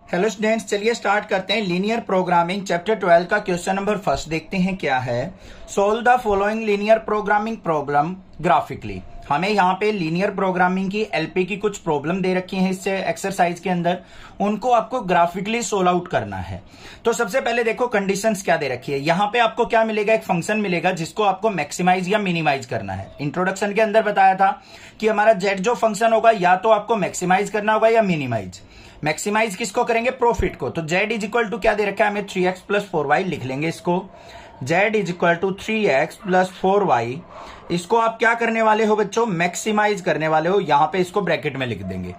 Hello students, चलिए start करते हैं। लीनियर प्रोग्रामिंग चैप्टर 12 का क्वेश्चन नंबर फर्स्ट देखते हैं क्या है। Solve the following linear programming problem graphically. हमें यहाँ पे लीनियर प्रोग्रामिंग की एलपी की कुछ प्रॉब्लम दे रखी है इससे एक्सरसाइज के अंदर, उनको आपको ग्राफिकली सोल्व आउट करना है। तो सबसे पहले देखो कंडीशंस क्या दे रखी है। यहाँ पे आपको क्या मिलेगा, एक फंक्शन मिलेगा जिसको आपको मैक्सिमाइज या मिनिमाइज करना है। इंट्रोडक्शन के अंदर बताया था कि हमारा जेड जो फंक्शन होगा या तो आपको मैक्सिमाइज करना होगा या मिनिमाइज। मैक्सिमाइज किसको करेंगे, प्रॉफिट को। तो z इज इक्वल टू क्या दे रखा है हमें, 3x प्लस 4y लिख लेंगे इसको। z is equal to 3x plus 4y, इसको आप क्या करने वाले हो बच्चों, मैक्सिमाइज करने वाले हो। यहां पे इसको ब्रैकेट में लिख देंगे।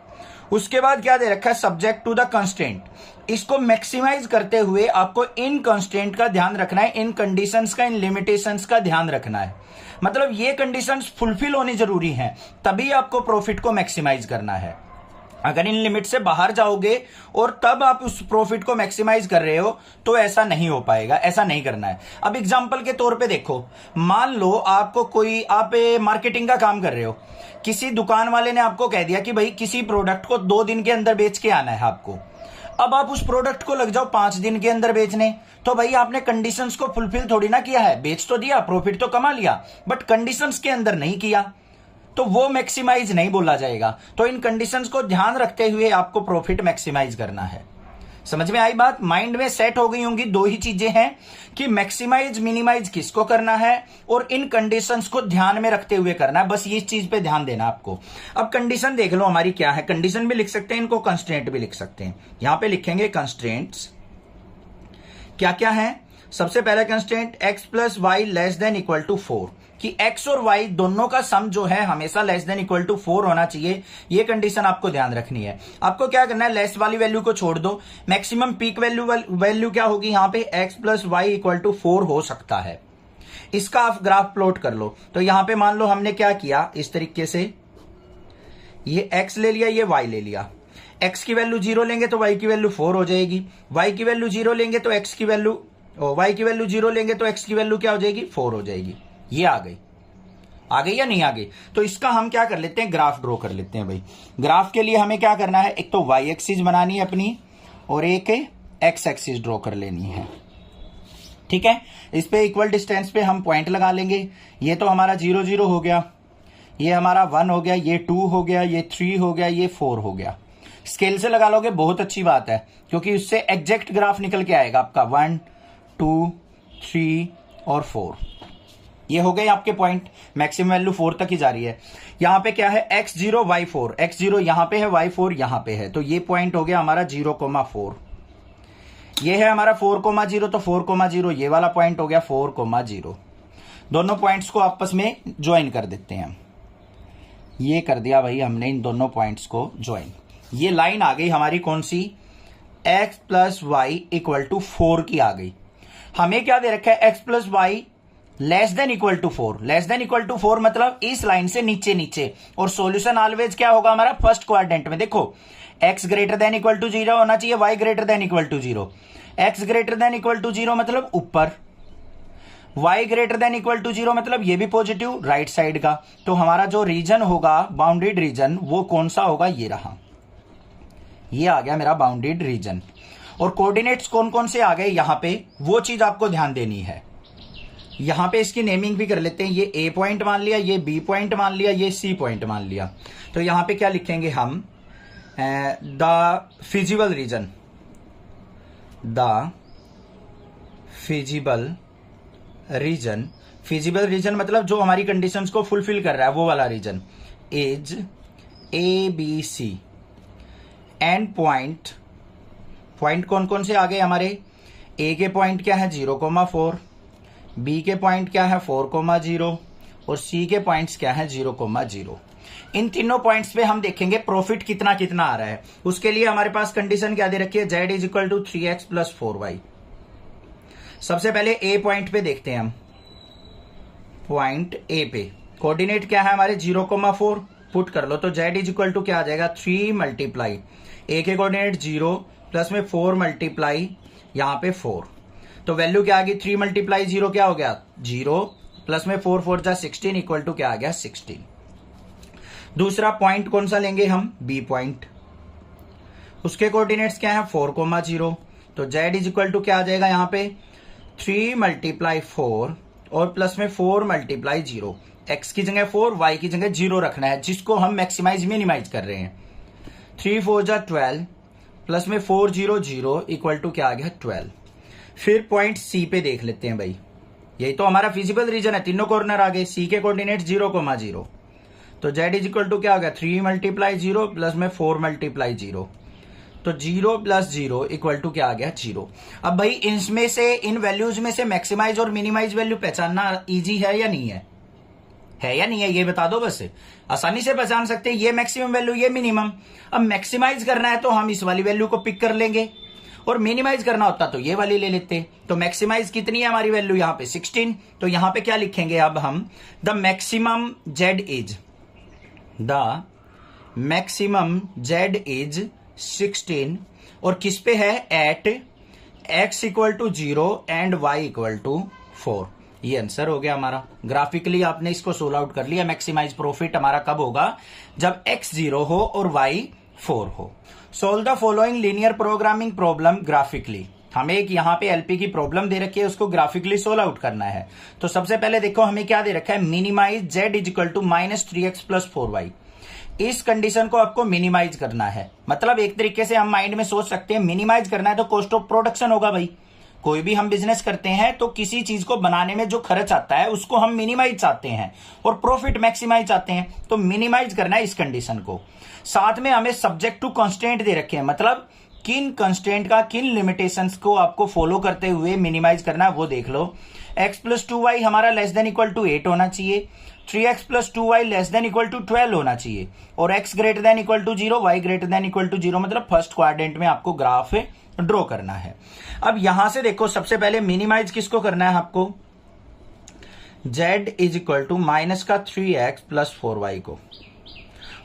उसके बाद क्या दे रखा है, सब्जेक्ट टू द कंस्ट्रेंट। इसको मैक्सिमाइज करते हुए आपको इन कंस्ट्रेंट का ध्यान रखना है, इन कंडीशंस का, इन लिमिटेशंस का ध्यान रखना है। मतलब ये कंडीशंस फुलफिल होनी जरूरी है, तभी आपको प्रॉफिट को मैक्सिमाइज करना है। अगर इन लिमिट से बाहर जाओगे और तब आप उस प्रॉफिट को मैक्सिमाइज कर रहे हो तो ऐसा नहीं हो पाएगा, ऐसा नहीं करना है। अब एग्जांपल के तौर पे देखो, मान लो आपको कोई, आप मार्केटिंग का काम कर रहे हो, किसी दुकान वाले ने आपको कह दिया कि भाई किसी प्रोडक्ट को 2 दिन के अंदर बेच के आना है आपको। अब आप उस प्रोडक्ट को लग जाओ 5 दिन के अंदर बेचने, तो भाई आपने कंडीशंस को फुलफिल थोड़ी ना किया है। बेच तो दिया, प्रॉफिट तो कमा लिया, बट कंडीशंस के अंदर नहीं किया, तो वो मैक्सिमाइज नहीं बोला जाएगा। तो इन कंडीशंस को ध्यान रखते हुए आपको प्रॉफिट मैक्सिमाइज करना है। समझ में आई बात, माइंड में सेट हो गई होंगी। 2 ही चीजें हैं कि मैक्सिमाइज मिनिमाइज किसको करना है और इन कंडीशंस को ध्यान में रखते हुए करना है। बस ये चीज पे ध्यान देना आपको। अब कंडीशन देख लो हमारी क्या है। कंडीशन भी लिख सकते हैं, इनको कंस्ट्रेंट भी लिख सकते हैं। यहां पे लिखेंगे कंस्ट्रेंट्स क्या क्या है। सबसे पहला constraint x plus y less than equal to 4, कि x और y दोनों का सम जो है हमेशा लेस देन इक्वल टू 4 होना चाहिए। ये कंडीशन आपको ध्यान रखनी है। आपको क्या करना है, लेस वाली वैल्यू को छोड़ दो, मैक्सिमम पीक वैल्यू क्या होगी यहाँ पे, x plus y equal to 4 हो सकता है। इसका आप ग्राफ प्लॉट कर लो। तो यहां पे मान लो हमने क्या किया, इस तरीके से ये x ले लिया, ये y ले लिया। x की वैल्यू 0 लेंगे तो y की वैल्यू 4 हो जाएगी, y की वैल्यू 0 लेंगे तो x की वैल्यू, y की वैल्यू 0 लेंगे तो x की वैल्यू क्या हो जाएगी, 4 हो जाएगी। ये आ गई या नहीं आ गई। तो इसका हम क्या कर लेते हैं, ग्राफ ड्रॉ कर लेते हैं भाई। ग्राफ के लिए हमें क्या करना है, एक तो y एक्सिस बनानी है अपनी और एक x एक्सिस ड्रॉ कर लेनी है। ठीक है, इस पे इक्वल डिस्टेंस पे हम पॉइंट लगा लेंगे। ये तो हमारा 0 0 हो गया, ये हमारा 1 हो गया, ये 2 हो गया, ये 3 हो गया, ये 4 हो गया। स्केल से लगा लोगे बहुत अच्छी बात है, क्योंकि उससे एग्जैक्ट ग्राफ निकल के आएगा आपका 1 2 3 और 4। ये हो गए आपके पॉइंट, मैक्सिमम वैल्यू 4 तक ही जा रही है। यहां पे क्या है, x0 y4, x0 यहां पे है, y4 यहां पे है। तो ये पॉइंट हो गया हमारा 0,4। ये है हमारा 4,0, तो 4,0 ये वाला पॉइंट हो गया 4,0। दोनों पॉइंट्स को आपस में ज्वाइन कर देते हैं। ये कर दिया भाई हमने इन दोनों पॉइंट्स को ज्वाइन। ये लाइन आ गई हमारी कौन सी, x plus y equal to 4 की आ गई। हमें क्या दे रखा है, x plus y less than equal to 4। Less than equal to 4 मतलब इस लाइन से नीचे नीचे, और सॉल्यूशन ऑलवेज क्या होगा हमारा, फर्स्ट क्वाड्रेंट में। देखो x greater than equal to 0 होना चाहिए, y greater than equal to 0। x greater than equal to 0 मतलब ऊपर, y greater than equal to 0 मतलब ये भी पॉजिटिव राइट साइड का। तो हमारा जो रीजन होगा, बाउंडेड रीजन, वो कौन सा होगा, ये रहा। ये आ गया मेरा बाउंडेड रीजन। और कोऑर्डिनेट्स कौन कौन से आ गए यहां पे, वो चीज आपको ध्यान देनी है। यहां पे इसकी नेमिंग भी कर लेते हैं। ये A पॉइंट मान लिया, ये B पॉइंट मान लिया, ये C पॉइंट मान लिया। तो यहां पे क्या लिखेंगे हम, the feasible region, the feasible region. Feasible reason मतलब जो हमारी कंडीशंस को फुलफिल कर रहा है वो वाला region, is ABC। And point कौन कौन से आ गए हमारे, A के पॉइंट क्या है 0,4, B के पॉइंट क्या है 4,0 और C के पॉइंट्स क्या है 0,0। इन तीनों पॉइंट्स पे हम देखेंगे प्रॉफिट कितना कितना आ रहा है। उसके लिए हमारे पास कंडीशन क्या दे रखी है, z is equal to 3x plus 4y। सबसे पहले A पॉइंट पे देखते हैं हम। पॉइंट A पे कोऑर्डिनेट क्या है हमारे 0,4, पुट कर लो। तो z इज इक्वल टू क्या आ जाएगा, 3 मल्टीप्लाई A के कोऑर्डिनेट 0 प्लस में 4 मल्टीप्लाई यहां पे 4। तो वैल्यू क्या आ गई, 3 मल्टीप्लाई 0 क्या हो गया 0, प्लस में 4 4 जा 16 इक्वल टू क्या आ गया 16। दूसरा पॉइंट कौन सा लेंगे हम, B पॉइंट। उसके कोऑर्डिनेट्स क्या है 4,0। तो z इज इक्वल टू क्या आ जाएगा यहाँ पे 3 × 4 और प्लस में 4 × 0। x की जगह 4, y की जगह 0 रखना है, जिसको हम मैक्सिमाइज मिनिमाइज कर रहे हैं। 3 4 जा 12 प्लस में 4 0 0 इक्वल टू क्या आ गया 12। फिर पॉइंट सी पे देख लेते हैं भाई, यही तो हमारा फिजिबल रीजन है, तीनों कॉर्नर आ गए। सी के कोऑर्डिनेट 0,0। तो z इज इक्वल टू क्या हो गया 3 × 0 प्लस में 4 × 0। तो 0 + 0 इक्वल टू क्या आ गया 0। अब भाई इनमें से, इन वैल्यूज में से मैक्सिमाइज और मिनिमाइज वैल्यू पहचानना इजी है या नहीं है? है या नहीं है ये बता दो। बस आसानी से पहचान सकते हैं, ये मैक्सिमम वैल्यू, ये मिनिमम। अब मैक्सिमाइज करना है तो हम इस वाली वैल्यू को पिक कर लेंगे, और मिनिमाइज करना होता तो ये वाली ले लेते। तो मैक्सिमाइज कितनी है हमारी वैल्यू यहाँ पे 16। तो यहां पे क्या लिखेंगे अब हम, द मैक्सिमम z इज 16, और किस पे है एट x = 0 एंड y = 4। ये आंसर हो गया हमारा। ग्राफिकली आपने इसको सोल्व आउट कर लिया। मैक्सिमाइज प्रॉफिट हमारा कब होगा, जब x 0 हो और y 4 हो। Solve the following linear programming problem graphically. हमें एक यहाँ पे एलपी की प्रॉब्लम दे रखी है, उसको ग्राफिकली सोल्व आउट करना है। तो सबसे पहले देखो हमें क्या दे रखा है, minimize z is equal to -3x + 4y। इस कंडीशन को आपको मिनिमाइज करना है। मतलब एक तरीके से हम माइंड में सोच सकते हैं, मिनिमाइज करना है तो कॉस्ट ऑफ प्रोडक्शन होगा भाई। कोई भी हम बिजनेस करते हैं तो किसी चीज को बनाने में जो खर्च आता है उसको हम मिनिमाइज चाहते हैं, और प्रॉफिट मैक्सिमाइज चाहते हैं। तो मिनिमाइज करना है इस कंडीशन को। साथ में हमें सब्जेक्ट टू कांस्टेंट दे रखे हैं, मतलब किन कांस्टेंट का, किन लिमिटेशंस को आपको फॉलो करते हुए मिनिमाइज करना है वो देख लो। x + 2y हमारा <= 8 होना चाहिए, 3x + 2y <= 12 होना चाहिए, और x > 0 y > 0, मतलब फर्स्ट क्वाड्रेंट में आपको ग्राफ ड्रॉ करना है। अब यहां से देखो, सबसे पहले मिनिमाइज किसको करना है आपको, z is equal to -3x + 4y को।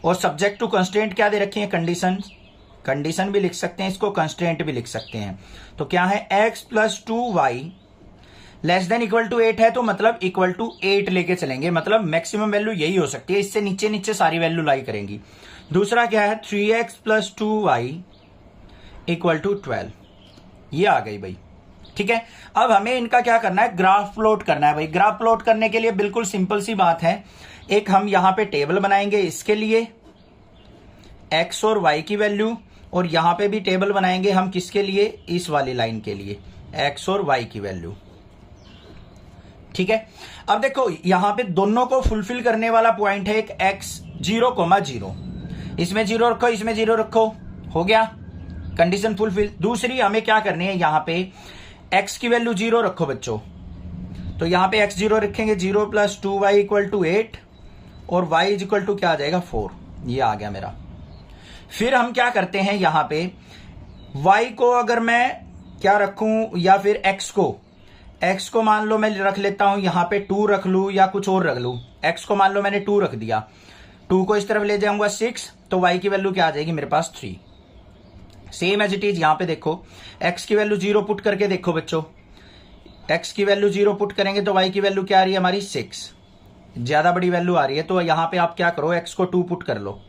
और सब्जेक्ट टू कंस्ट्रेंट क्या दे रखी है, कंडीशन भी लिख सकते हैं इसको, कंस्ट्रेंट भी लिख सकते हैं। तो क्या है, x + 2y <= 8 है, तो मतलब =8 लेके चलेंगे, मतलब मैक्सिमम वैल्यू यही हो सकती है। इससे नीचे नीचे सारी वैल्यू लाई करेंगी। दूसरा क्या है, 3x + 2y = 12। ये आ गई भाई, ठीक है। अब हमें इनका क्या करना है, ग्राफ प्लॉट करना है भाई। ग्राफ प्लॉट करने के लिए बिल्कुल सिंपल सी बात है, एक हम यहां पे टेबल बनाएंगे इसके लिए x और y की वैल्यू, और यहां पे भी टेबल बनाएंगे हम किसके लिए, इस वाली लाइन के लिए x और y की वैल्यू, ठीक है। अब देखो यहां पे दोनों को फुलफिल करने वाला पॉइंट है एक x 0,0, इसमें 0 रखो, इसमें 0 रखो, हो गया कंडीशन फुलफिल। दूसरी हमें क्या करनी है, यहां पे x की वैल्यू 0 रखो बच्चों, तो यहां पे x 0 रखेंगे, 0 + 2y = 8, और y = क्या आ जाएगा 4। ये आ गया मेरा। फिर हम क्या करते हैं, यहां पे y को अगर मैं क्या रखूं, या फिर x को मान लो मैं रख लेता हूं यहां पे 2 रख लू या कुछ और रख लू। x को मान लो मैंने 2 रख दिया, 2 को इस तरफ ले जाऊंगा 6, तो y की वैल्यू क्या आ जाएगी मेरे पास 3। सेम एज इट इज यहां पे देखो, x की वैल्यू 0 पुट करके देखो बच्चों, x की वैल्यू 0 पुट करेंगे तो y की वैल्यू क्या आ रही है हमारी 6, ज्यादा बड़ी वैल्यू आ रही है। तो यहां पे आप क्या करो, x को 2 पुट कर लो,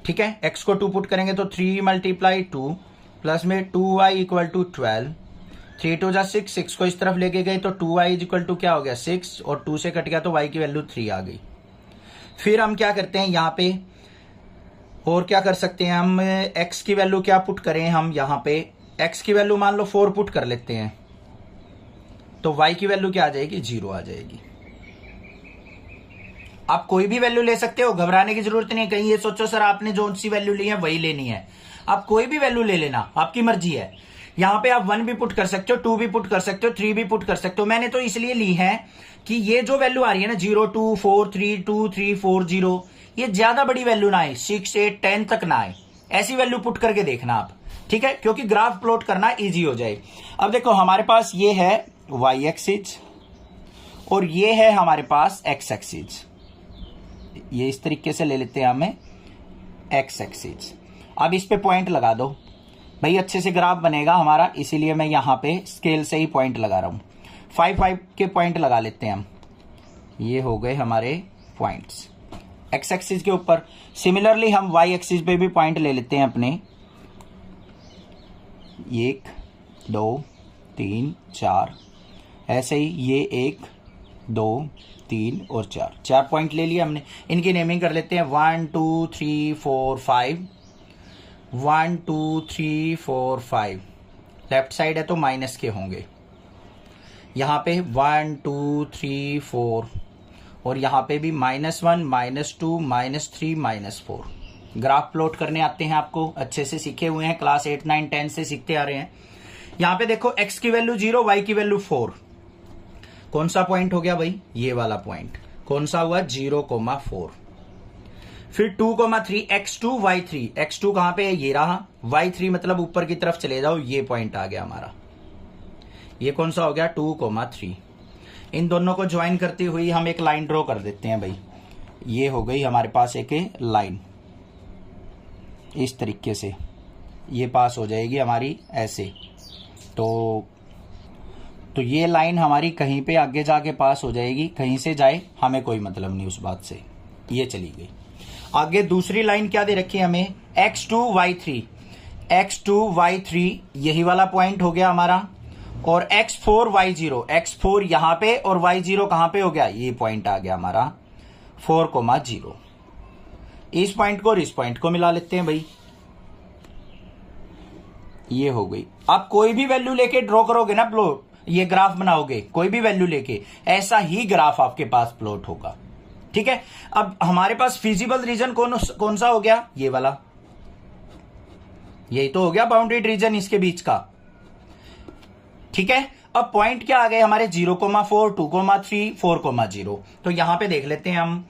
ठीक है। x को 2 पुट करेंगे तो 3 × 2 प्लस में 2y = 12, 3 2 जा 6, 6 को इस तरफ लेके गए तो 2y = क्या हो गया 6, और 2 से कट गया तो y की वैल्यू 3 आ गई। फिर हम क्या करते हैं यहां पे, और क्या कर सकते हैं हम, x की वैल्यू क्या पुट करें हम, यहां पे x की वैल्यू मान लो 4 पुट कर लेते हैं, तो y की वैल्यू क्या आ जाएगी 0 आ जाएगी। आप कोई भी वैल्यू ले सकते हो, घबराने की जरूरत नहीं है। कहीं ये सोचो सर आपने जो सी वैल्यू ली है वही लेनी है, आप कोई भी वैल्यू ले लेना, आपकी मर्जी है। यहां पे आप 1 भी पुट कर सकते हो, 2 भी पुट कर सकते हो, 3 भी पुट कर सकते हो। मैंने तो इसलिए ली है कि ये जो वैल्यू आ रही है ना 0 2 4 3 2 3 4 0, ये ज्यादा बड़ी वैल्यू ना आए, 6 8 10 तक ना आए, ऐसी वैल्यू पुट करके देखना आप, ठीक है, क्योंकि ग्राफ प्लॉट करना इजी हो जाए। अब देखो हमारे पास ये है y एक्सिस और ये है हमारे पास x एक्सिस, ये इस तरीके से ले लेते हैं हमें x एक्सिस। अब इस पे पॉइंट लगा दो भाई, अच्छे से ग्राफ बनेगा हमारा, इसीलिए मैं यहां पे स्केल से ही पॉइंट लगा रहा हूं। 5 5 के पॉइंट लगा लेते हैं हम, ये हो गए हमारे पॉइंट्स, एक्स एक्सिस के ऊपर। सिमिलरली हम वाई एक्सिस पे भी पॉइंट ले लेते हैं अपने, 1 2 3 4, ऐसे ही ये 1 2 3 और 4 पॉइंट ले लिए हमने। इनकी नेमिंग कर लेते हैं 1 2 3 4 5, 1 2 3 4 5। लेफ्ट साइड है तो माइनस के होंगे, यहाँ पे 1 2 3 4 और यहाँ पे भी -1 -2 -3 -4। ग्राफ प्लॉट करने आते हैं, आपको अच्छे से सीखे हुए हैं, क्लास 8 9 10 से सीखते आ रहे हैं। यहाँ पे देखो x की वैल्यू 0, y की वैल्यू 4। कौन सा पॉइंट हो गया भाई? ये वाला पॉइंट। कौन सा हुआ? 0,4। फिर 2,3 x2 y3। x2 कहां पे है? ये रहा। y3 मतलब ऊपर की तरफ चले जाओ, ये पॉइंट आ गया हमारा। ये कौन सा हो गया? 2,3। इन दोनों को ज्वाइन करती हुई हम एक लाइन ड्रॉ कर देते हैं भाई। ये हो गई हमारे पास एक लाइन, इस तरीके से ये पास हो जाएगी हमारी ऐसे। तो ये लाइन हमारी कहीं पे आगे जाके पास हो जाएगी, कहीं से जाए हमें कोई मतलब नहीं उस बात से। ये चली गई आगे। दूसरी लाइन क्या दे रखी है हमें? x2 y3। x2 y3 यही वाला पॉइंट हो गया हमारा, और x4 y0। x4 यहां पे और y0 कहां पे हो गया? ये पॉइंट आ गया हमारा 4,0। इस पॉइंट को और इस पॉइंट को मिला लेते हैं भाई, ये हो गई। आप कोई भी वैल्यू लेके ड्रॉ करोगे ना प्लॉट, ये ग्राफ बनाओगे कोई भी वैल्यू लेके, ऐसा ही ग्राफ आपके पास प्लॉट होगा। ठीक है। अब हमारे पास फिजिबल रीजन कौन सा हो गया? ये वाला। यही तो हो गया बाउंड्री रीजन इसके बीच का। ठीक है। अब पॉइंट क्या आ गए हमारे? 0,4 2,3 4,0। तो यहां पे देख लेते हैं हम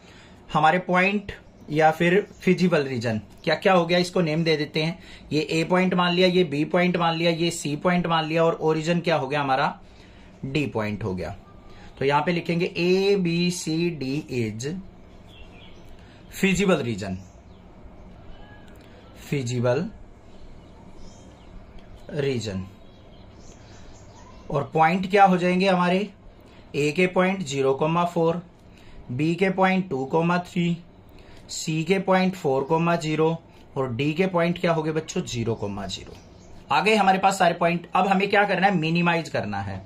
हमारे पॉइंट या फिर फिजिबल रीजन क्या क्या हो गया, इसको नेम दे देते हैं। ये ए पॉइंट मान लिया, ये बी पॉइंट मान लिया, ये सी पॉइंट मान लिया, और ओरिजिन क्या हो गया हमारा? डी पॉइंट हो गया। तो यहां पे लिखेंगे A B C D is feasible region. Feasible region. और पॉइंट क्या हो जाएंगे हमारे? ए के पॉइंट 0,4, बी के पॉइंट 2,3, सी के पॉइंट 4,0 और डी के पॉइंट क्या हो गए बच्चों? 0,0। आ गए हमारे पास सारे पॉइंट। अब हमें क्या करना है? मिनिमाइज करना है।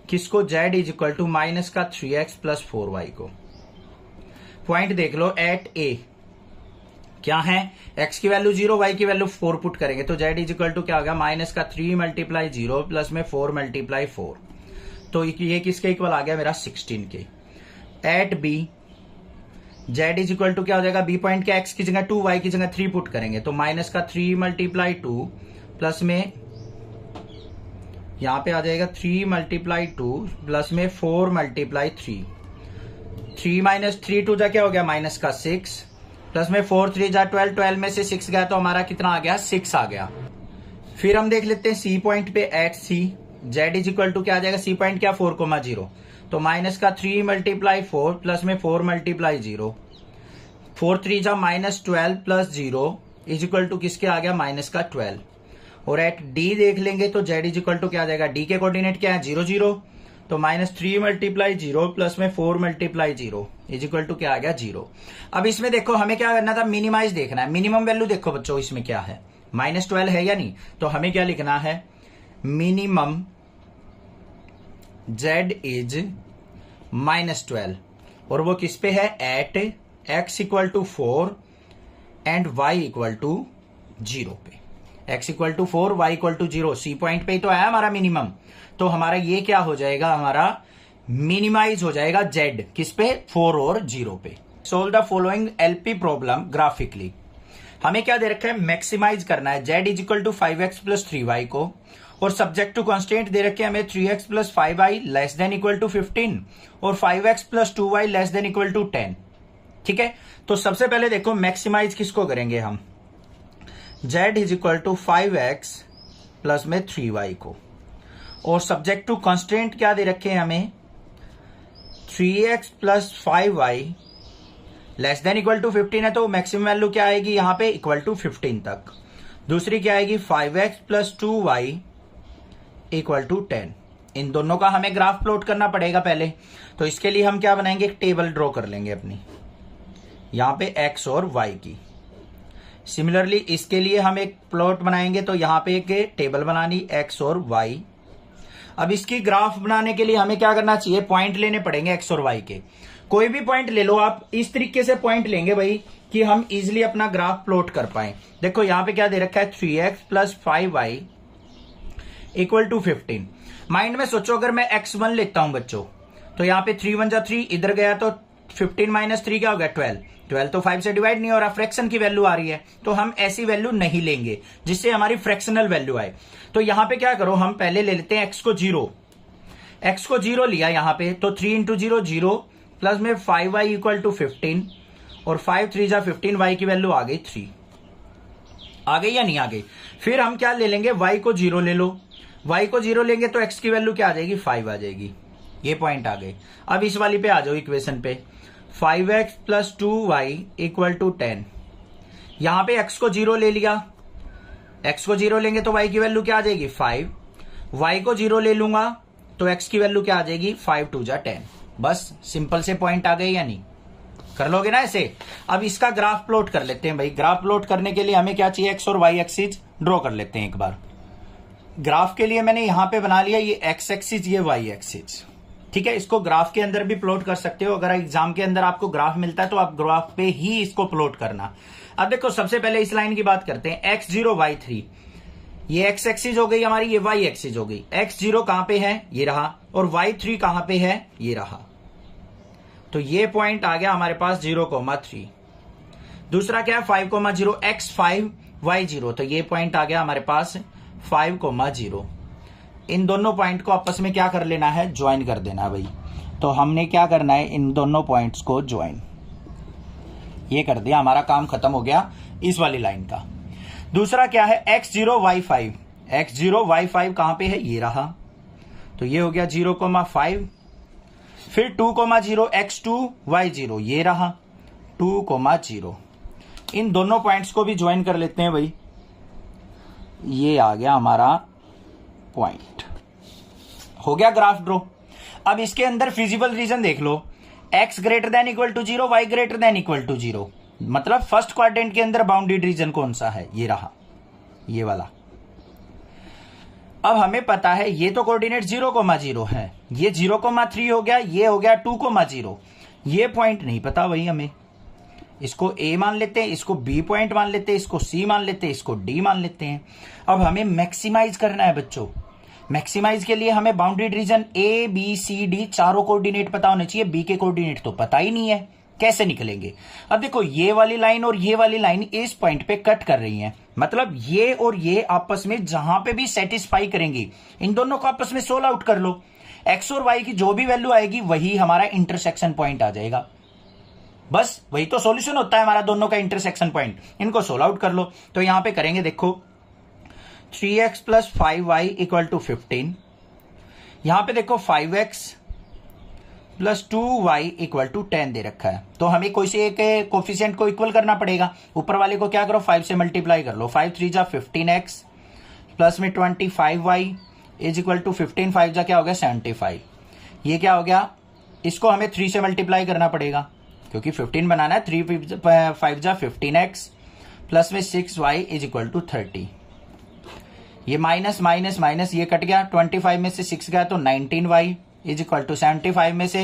किसको? z is equal to -3x + 4y को। पॉइंट देख लो एट ए क्या है? x की वैल्यू 0, y की वैल्यू 4 पुट करेंगे तो z इज इक्वल टू क्या होगा? -3 × 0 प्लस में 4 × 4। तो ये किसके इक्वल आ गया मेरा? 16 के। At B z is equal to क्या हो जाएगा? b पॉइंट के x की जगह 2, y की जगह 3 पुट करेंगे तो -3 × 2 प्लस में यहां पे आ जाएगा 3 × 2 प्लस में 4 × 3। 3 - 3 2 जा क्या हो गया? -6 प्लस में 4 3 जा 12, 12 में से 6 गया तो हमारा कितना आ गया? 6 आ गया। फिर हम देख लेते हैं सी पॉइंट पे at C z is equal to क्या आ जाएगा? सी पॉइंट क्या? 4,0 तो -3 × 4 प्लस में 4 × 0। 4 3 जा -12 प्लस 0 इज इक्वल टू किसके आ गया? -12। और एट डी देख लेंगे तो z इज इक्वल टू क्या आ जाएगा? डी के कोऑर्डिनेट क्या है? 0 0 तो -3 × 0 प्लस में 4 × 0 इज इक्वल टू क्या आ गया? 0। अब इसमें देखो हमें क्या करना था? मिनिमाइज देखना है। मिनिमम वैल्यू देखो बच्चों इसमें क्या है? -12 है या नहीं? तो हमें क्या लिखना है? मिनिमम z इज -12 और वो किस पे है? At x equal to 4 and y equal to 0 पे। x equal to 4 y equal to 0 C point पे ही तो आया हमारा मिनिमम। तो हमारा ये क्या हो जाएगा? हमारा मिनिमाइज हो जाएगा z किस पे? 4 और 0 पे। Solve the following LP problem graphically. हमें क्या दे रखा है? मैक्सिमाइज करना है z is equal to 5x + 3y को, और सब्जेक्ट टू कांस्टेंट दे रखे हमें 3x + 5y less than equal to 15 और 5x + 2y less than equal to 10। ठीक है। तो सबसे पहले देखो मैक्सिमाइज किसको करेंगे हम? z is equal to 5x plus में 3y को, और सब्जेक्ट टू कांस्टेंट क्या दे रखे हैं हमें? 3x + 5y less than equal to 15 है तो मैक्सिमम वैल्यू क्या आएगी यहां पे? इक्वल टू 15 तक। दूसरी क्या आएगी? 5x + 2y equal to 10। इन दोनों का हमें ग्राफ प्लॉट करना पड़ेगा पहले, तो इसके लिए हम क्या बनाएंगे? एक टेबल ड्रॉ कर लेंगे अपनी। यहाँ पे x और y की। सिमिलरली इसके लिए हम एक प्लॉट बनाएंगे, तो यहाँ पे एक टेबल बनानी x और y। अब इसकी ग्राफ बनाने के लिए हमें क्या करना चाहिए, पॉइंट लेने पड़ेंगे x और y के। कोई भी पॉइंट ले लो आप, इस तरीके से पॉइंट लेंगे भाई कि हम इजिली अपना ग्राफ प्लॉट कर पाए। देखो यहाँ पे क्या दे रखा है, 3x plus 5y equal to 15। Mind में सोचो, अगर मैं x1 लेता हूं बच्चों, तो यहाँ पे 3 1 जा 3, इधर गया तो 15 माइनस 3 क्या हो गया, 12। 12 तो 5 से डिवाइड नहीं हो रहा, फ्रैक्शन की वैल्यू आ रही है, तो हम ऐसी वैल्यू नहीं लेंगे जिससे हमारी फ्रैक्शनल वैल्यू आए। तो यहाँ पे क्या करो, हम पहले ले लेते हैं x को 0। x को 0 लिया यहाँ पे, तो 3 इंटू 0 0 प्लस में 5y इक्वल टू 15 और 5 3 जा 15, y की वैल्यू आ गई 3। आ गई या नहीं आ गई? फिर हम क्या ले लेंगे, y को 0 ले लो। y को 0 लेंगे तो x की वैल्यू क्या आ जाएगी, 5 आ जाएगी। ये पॉइंट आ गए। अब इस वाली पे आ जाओ, इक्वेशन पे। 5x plus 2y equal to 10। यहां पे x को 0 ले लिया, x को 0 लेंगे तो y की वैल्यू क्या आ जाएगी, 5। y को 0 ले लूंगा तो x की वैल्यू क्या आ जाएगी, 5 2 जा 10। बस सिंपल से पॉइंट आ गए या नहीं? कर लोगे ना ऐसे? अब इसका ग्राफ प्लॉट कर लेते हैं भाई। ग्राफ प्लॉट करने के लिए हमें क्या चाहिए, x और y एक्सिस ड्रॉ कर लेते हैं एक बार। ग्राफ के लिए मैंने यहां पे बना लिया, ये x एक्सिस, ये y एक्सिस। ठीक है, इसको ग्राफ के अंदर भी प्लॉट कर सकते हो। अगर एग्जाम के अंदर आपको ग्राफ मिलता है तो आप ग्राफ पे ही इसको प्लॉट करना। अब देखो, सबसे पहले इस लाइन की बात करते हैं, x0 y3। ये x एक्सिस हो गई हमारी, ये y एक्सिस हो गई। x0 कहां पे है, ये रहा, और y3 कहां पे है, ये रहा। तो ये पॉइंट आ गया हमारे पास 0,3। दूसरा क्या है, 5,0 x5 y0, तो ये पॉइंट आ गया हमारे पास 5,0। इन दोनों पॉइंट को आपस में क्या कर लेना है, ज्वाइन कर देना है भाई। तो हमने क्या करना है, इन दोनों पॉइंट्स को ज्वाइन। ये कर दिया, हमारा काम खत्म हो गया इस वाली लाइन का। दूसरा क्या है, x0 y5। x0 y5 कहां पे है, ये रहा, तो ये हो गया 0,5। फिर 2,0 x2 y0, ये रहा 2,0। इन दोनों पॉइंट्स को भी ज्वाइन कर लेते हैं भाई। ये आ गया हमारा पॉइंट, हो गया ग्राफ ड्रॉ। अब इसके अंदर फिजिबल रीजन देख लो, x greater than equal to 0, y greater than equal to 0। मतलब फर्स्ट क्वाड्रेंट के अंदर बाउंडेड रीजन कौन सा है, ये रहा, ये वाला। अब हमें पता है ये तो कोऑर्डिनेट 0,0 है, ये 0,3 हो गया, ये हो गया 2,0। ये पॉइंट नहीं पता भाई हमें, इसको A मान लेते हैं, इसको B पॉइंट मान लेते हैं, इसको C मान लेते हैं, इसको D मान लेते हैं। अब हमें मैक्सिमाइज करना है बच्चों। मैक्सिमाइज के लिए हमें boundary region A B C D चारों कोऑर्डिनेट पता होने चाहिए। B के कोऑर्डिनेट तो पता ही नहीं है, कैसे निकलेंगे? अब देखो, ये वाली लाइन और ये वाली लाइन इस पॉइंट पे कट कर रही हैं, मतलब ये और ये आपस में जहां पे भी सेटिस्फाई करेंगी, इन दोनों को आपस में सोल्व आउट कर लो। x और y की जो भी वैल्यू आएगी वही हमारा इंटरसेक्शन पॉइंट आ जाएगा। बस वही तो सॉल्यूशन होता है हमारा, दोनों का इंटरसेक्शन पॉइंट। इनको सोल्व आउट कर लो। तो यहां पे करेंगे, देखो 3x plus 5y equal to 15। यहां पे देखो 5x plus 2y equal to 10 दे रखा है, तो हमें कोई से एक कोफिशिएंट को इक्वल करना पड़ेगा। ऊपर वाले को क्या करो, 5 से मल्टीप्लाई कर लो। 5 3 जा 15x प्लस में 25y इज इक्वल टू 15 5 जा क्या हो गया, 75। ये क्या हो गया, इसको हमें 3 से मल्टीप्लाई करना पड़ेगा क्योंकि 15 बनाना है। 3 5 जा 15x प्लस में 6y इज इक्वल टू 30। ये माइनस माइनस माइनस ये कट गया, 25 में से 6 गया तो 19y इज इक्वल टू 75 में से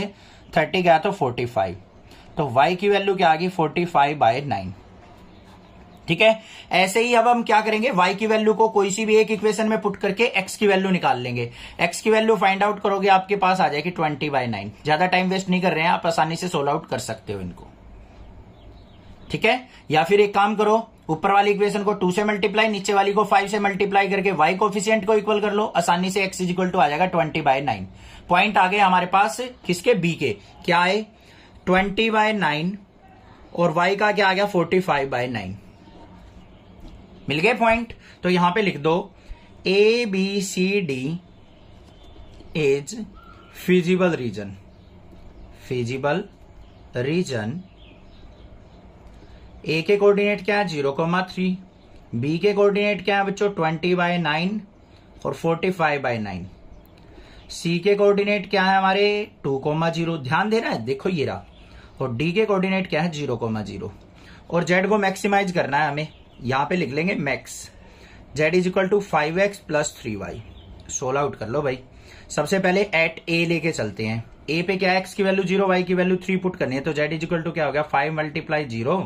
30 गया तो 45। तो y की वैल्यू क्या आ गई, 45/9। ठीक है, ऐसे ही अब हम क्या करेंगे, y की वैल्यू को कोई सी भी एक इक्वेशन में पुट करके x की वैल्यू निकाल लेंगे। x की वैल्यू फाइंड आउट करोगे, आपके पास आ जाएगी 20/9। ज्यादा टाइम वेस्ट नहीं कर रहे हैं, आप आसानी से सोल्व आउट कर सकते हो इनको। ठीक है, या फिर एक काम करो, ऊपर वाली इक्वेशन को 2 से मल्टीप्लाई, नीचे वाली को 5 से मल्टीप्लाई करके y कोफिशिएंट को इक्वल कर लो। आसानी से x इज इक्वल टू आ जाएगा 20/9। पॉइंट आ गए हमारे पास किसके, b के। क्या है, 20/9 और y का क्या आ गया, 45/9। मिल गए पॉइंट। तो यहां पे लिख दो A B C D is feasible region. Feasible reason A के कोऑर्डिनेट क्या है, 0,3। B के कोऑर्डिनेट क्या है बच्चों, 20/9 और 45/9। C के कोऑर्डिनेट क्या है हमारे, 2,0। ध्यान देना है, देखो ये रहा। और डी के कोऑर्डिनेट क्या है 0,0 और जेड को मैक्सिमाइज करना है हमें। यहां पे लिख लेंगे max z is equal to 5x plus 3y। Solve out कर लो भाई। सबसे पहले एट ए लेके चलते हैं। ए पे क्या है x की वैल्यू 0 y की वैल्यू 3 पुट करनी है, तो जेड इज इक्वल टू क्या हो गया 5 मल्टीप्लाई 0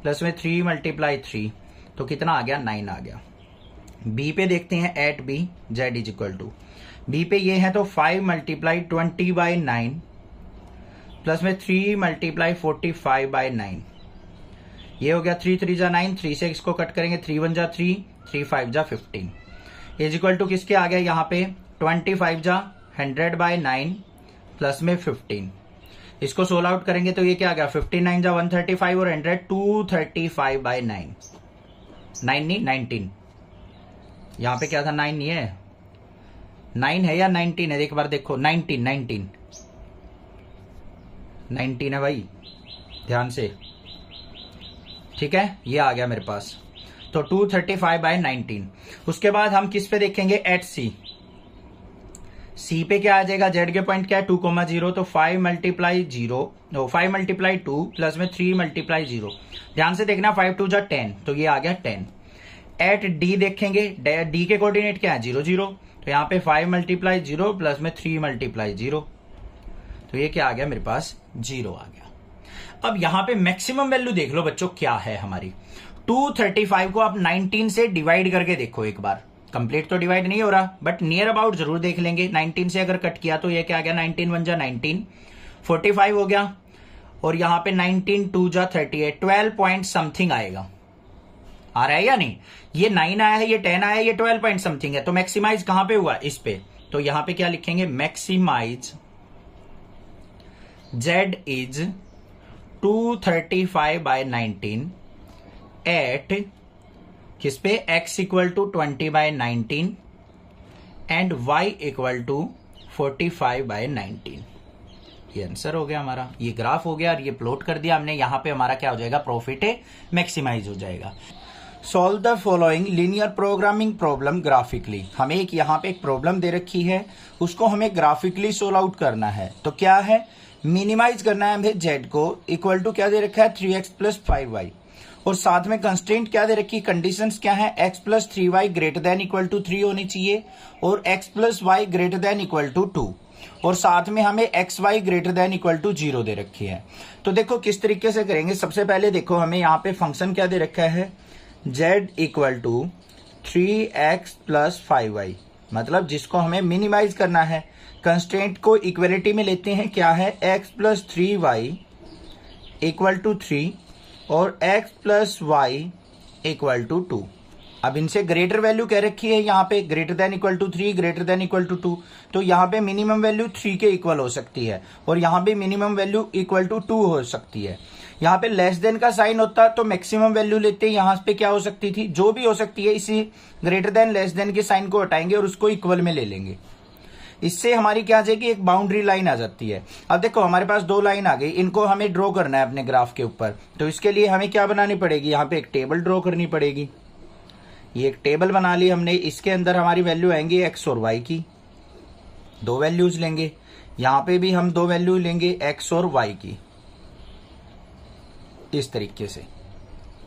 प्लस में 3 मल्टीप्लाई 3, तो कितना आ गया 9 आ गया। बी पे देखते हैं at B z is equal to, B पे ये है तो 5 मल्टीप्लाई 20/9 प्लस में 3 मल्टीप्लाई 45/9, ये हो गया 3 3 जा 9, 3 से इसको कट करेंगे 3 1 जा 3, 3 5 जा 15 इज इक्वल टू किसके आ गया यहाँ पे 25 जा 100/9 प्लस में 15। इसको सोल्व आउट करेंगे तो ये क्या आ गया 59 जा 135 और 100 235/9, 9 नहीं 19, यहाँ पे क्या था 9 नहीं है, 9 है या 19 है, एक बार देखो 19 है भाई, ध्यान से, ठीक है। ये आ गया मेरे पास, तो 235/19। उसके बाद हम किस पे देखेंगे एट सी। सी पे क्या आ जाएगा, जेड के पॉइंट क्या है 2,0, तो 5 मल्टीप्लाई 2 प्लस में 3 मल्टीप्लाई 0, ध्यान से देखना 5 2 जा 10, तो ये आ गया 10। एट डी देखेंगे, डी के कोऑर्डिनेट क्या है 0 0, तो यहाँ पे 5 मल्टीप्लाई 0 प्लस में 3 मल्टीप्लाई 0, तो ये क्या आ गया मेरे पास 0 आ गया। अब यहां पे मैक्सिमम वैल्यू देख लो बच्चों क्या है हमारी। 235 को आप 19 से डिवाइड करके देखो एक बार, कंप्लीट तो डिवाइड नहीं हो रहा बट नियर अबाउट जरूर देख लेंगे। 19 से अगर कट किया तो ये क्या आ गया 19 1 जा 19, 45 हो गया, और यहां पे 19 2 जा 38, 12 पॉइंट समथिंग आएगा। आ रहा है या नहीं, ये 9 आया है, ये 10 आया है, ये 12 पॉइंट समथिंग है, तो मैक्सिमाइज कहां पे हुआ इस पे, तो यहां पे क्या लिखेंगे मैक्सिमाइज Z is 235/19 एट किस पे x equal to 20/19 and y equal to 45/19। ये आंसर हो गया हमारा, ये ग्राफ हो गया और ये प्लॉट कर दिया हमने। यहां पे हमारा क्या हो जाएगा प्रॉफिट मैक्सिमाइज हो जाएगा। Solve the following linear programming problem graphically. हमें एक यहाँ पे एक प्रॉब्लम दे रखी है, उसको हमें ग्राफिकली सोल्व आउट करना है। तो क्या है, मिनिमाइज करना है हमें जेड को, इक्वल टू क्या दे रखा है 3x प्लस 5y, और साथ में कंस्ट्रेंट क्या दे रखी है, कंडीशंस क्या है x plus 3y greater than equal to 3 होनी चाहिए और x plus y greater than equal to 2, और साथ में हमें x y greater than equal to 0 दे रखी है। तो देखो किस तरीके से करेंगे। सबसे पहले देखो हमें यहाँ पे फंक्शन क्या दे रखा है z equal to 3x plus 5y, मतलब जिसको हमें मिनिमाइज करना है। कंस्ट्रेंट को इक्वलिटी में लेते हैं, क्या है x plus 3y equal to 3 और x plus y equal to 2। अब इनसे ग्रेटर वैल्यू कह रखी है यहाँ पे greater than equal to 3 greater than equal to 2, तो यहाँ पे मिनिमम वैल्यू 3 के इक्वल हो सकती है और यहाँ पे मिनिमम वैल्यू इक्वल टू 2 हो सकती है। यहाँ पे लेस देन का साइन होता तो मैक्सिमम वैल्यू लेते, यहाँ पे क्या हो सकती थी, जो भी हो सकती है, इसी ग्रेटर देन लेस देन के साइन को हटाएंगे और उसको इक्वल में ले लेंगे। इससे हमारी क्या आ जाएगी, एक बाउंड्री लाइन आ जाती है। अब देखो हमारे पास 2 लाइन आ गई, इनको हमें ड्रॉ करना है अपने ग्राफ के ऊपर। तो इसके लिए हमें क्या बनानी पड़ेगी, यहाँ पे एक टेबल ड्रॉ करनी पड़ेगी। ये एक टेबल बना ली हमने, इसके अंदर हमारी वैल्यू आएंगी एक्स और वाई की, 2 वैल्यूज लेंगे। यहाँ पे भी हम 2 वैल्यू लेंगे एक्स और वाई की, इस तरीके से,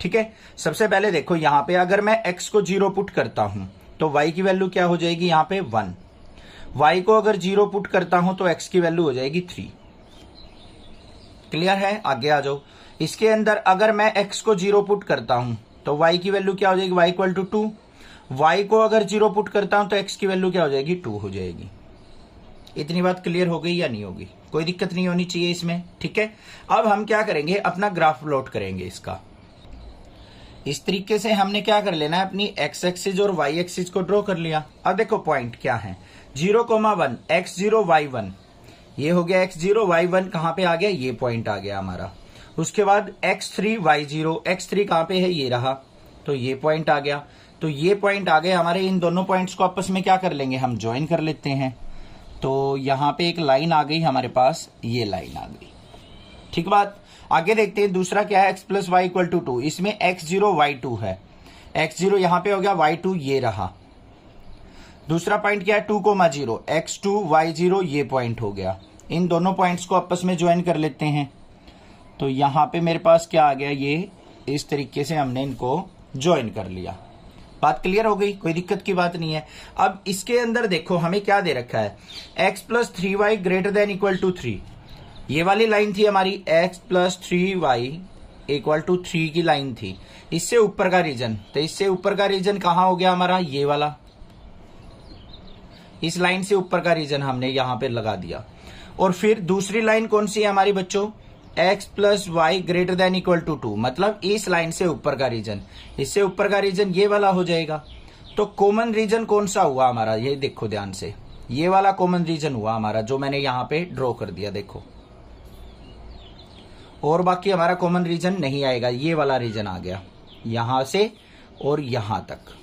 ठीक है। सबसे पहले देखो यहाँ पे अगर मैं x को 0 पुट करता हूं तो y की वैल्यू क्या हो जाएगी, यहाँ पे 1। y को अगर 0 पुट करता हूं तो x की वैल्यू हो जाएगी 3। क्लियर है, आगे आ जाओ। इसके अंदर अगर मैं x को 0 पुट करता हूं तो y की वैल्यू क्या हो जाएगी, y इक्वल टू 2। y को अगर 0 पुट करता हूं तो x की वैल्यू क्या हो जाएगी, 2 हो जाएगी। इतनी बात क्लियर हो गई या नहीं होगी, कोई दिक्कत नहीं होनी चाहिए इसमें, ठीक है। अब हम क्या करेंगे, अपना ग्राफ प्लॉट करेंगे इसका। इस तरीके से हमने क्या कर लेना है, अपनी x एक्सिस और y एक्सिस को ड्रॉ कर लिया। अब देखो पॉइंट क्या है, 0,1 x0 y1, ये हो गया x0 y1, कहां पे आ गया, ये पॉइंट आ गया हमारा। उसके बाद x3 y0, x3 कहां पे है, ये रहा, तो ये पॉइंट आ गया। तो ये पॉइंट आ गए हमारे। इन दोनों पॉइंट्स को आपस में क्या कर लेंगे, हम ज्वाइन कर लेते हैं। तो यहां पे एक लाइन आ गई हमारे पास, ये लाइन आ गई, ठीक बात। आगे देखते हैं दूसरा क्या है, x plus y equal to 2, इसमें x0 y2 है, x0 यहां पे हो गया, y2 ये रहा। दूसरा पॉइंट क्या है 2,0, x2 y0, ये पॉइंट हो गया। इन दोनों पॉइंट्स को आपस में ज्वाइन कर लेते हैं। तो यहां पे मेरे पास क्या आ गया, ये इस तरीके से हमने इनको ज्वाइन कर लिया। बात क्लियर हो गई, कोई दिक्कत की बात नहीं है। अब इसके अंदर देखो हमें क्या दे रखा है, x plus 3y greater than equal to 3। ये वाली लाइन थी हमारी x plus 3y equal to 3 की लाइन थी। इससे ऊपर का रीजन, तो इससे ऊपर का रीजन कहां हो गया हमारा, ये वाला। इस लाइन से ऊपर का रीजन हमने यहां पे लगा दिया। और फिर दूसरी लाइन कौन सी है हमारी बच्चों, x plus y greater than equal to 2, मतलब इस लाइन से ऊपर का रीजन। इससे ऊपर का रीजन ये वाला हो जाएगा। तो कॉमन रीजन कौन सा हुआ हमारा, ये देखो ध्यान से, ये वाला कॉमन रीजन हुआ हमारा जो मैंने यहां पे ड्रॉ कर दिया, देखो। और बाकी हमारा कॉमन रीजन नहीं आएगा, ये वाला रीजन आ गया यहां से और यहां तक।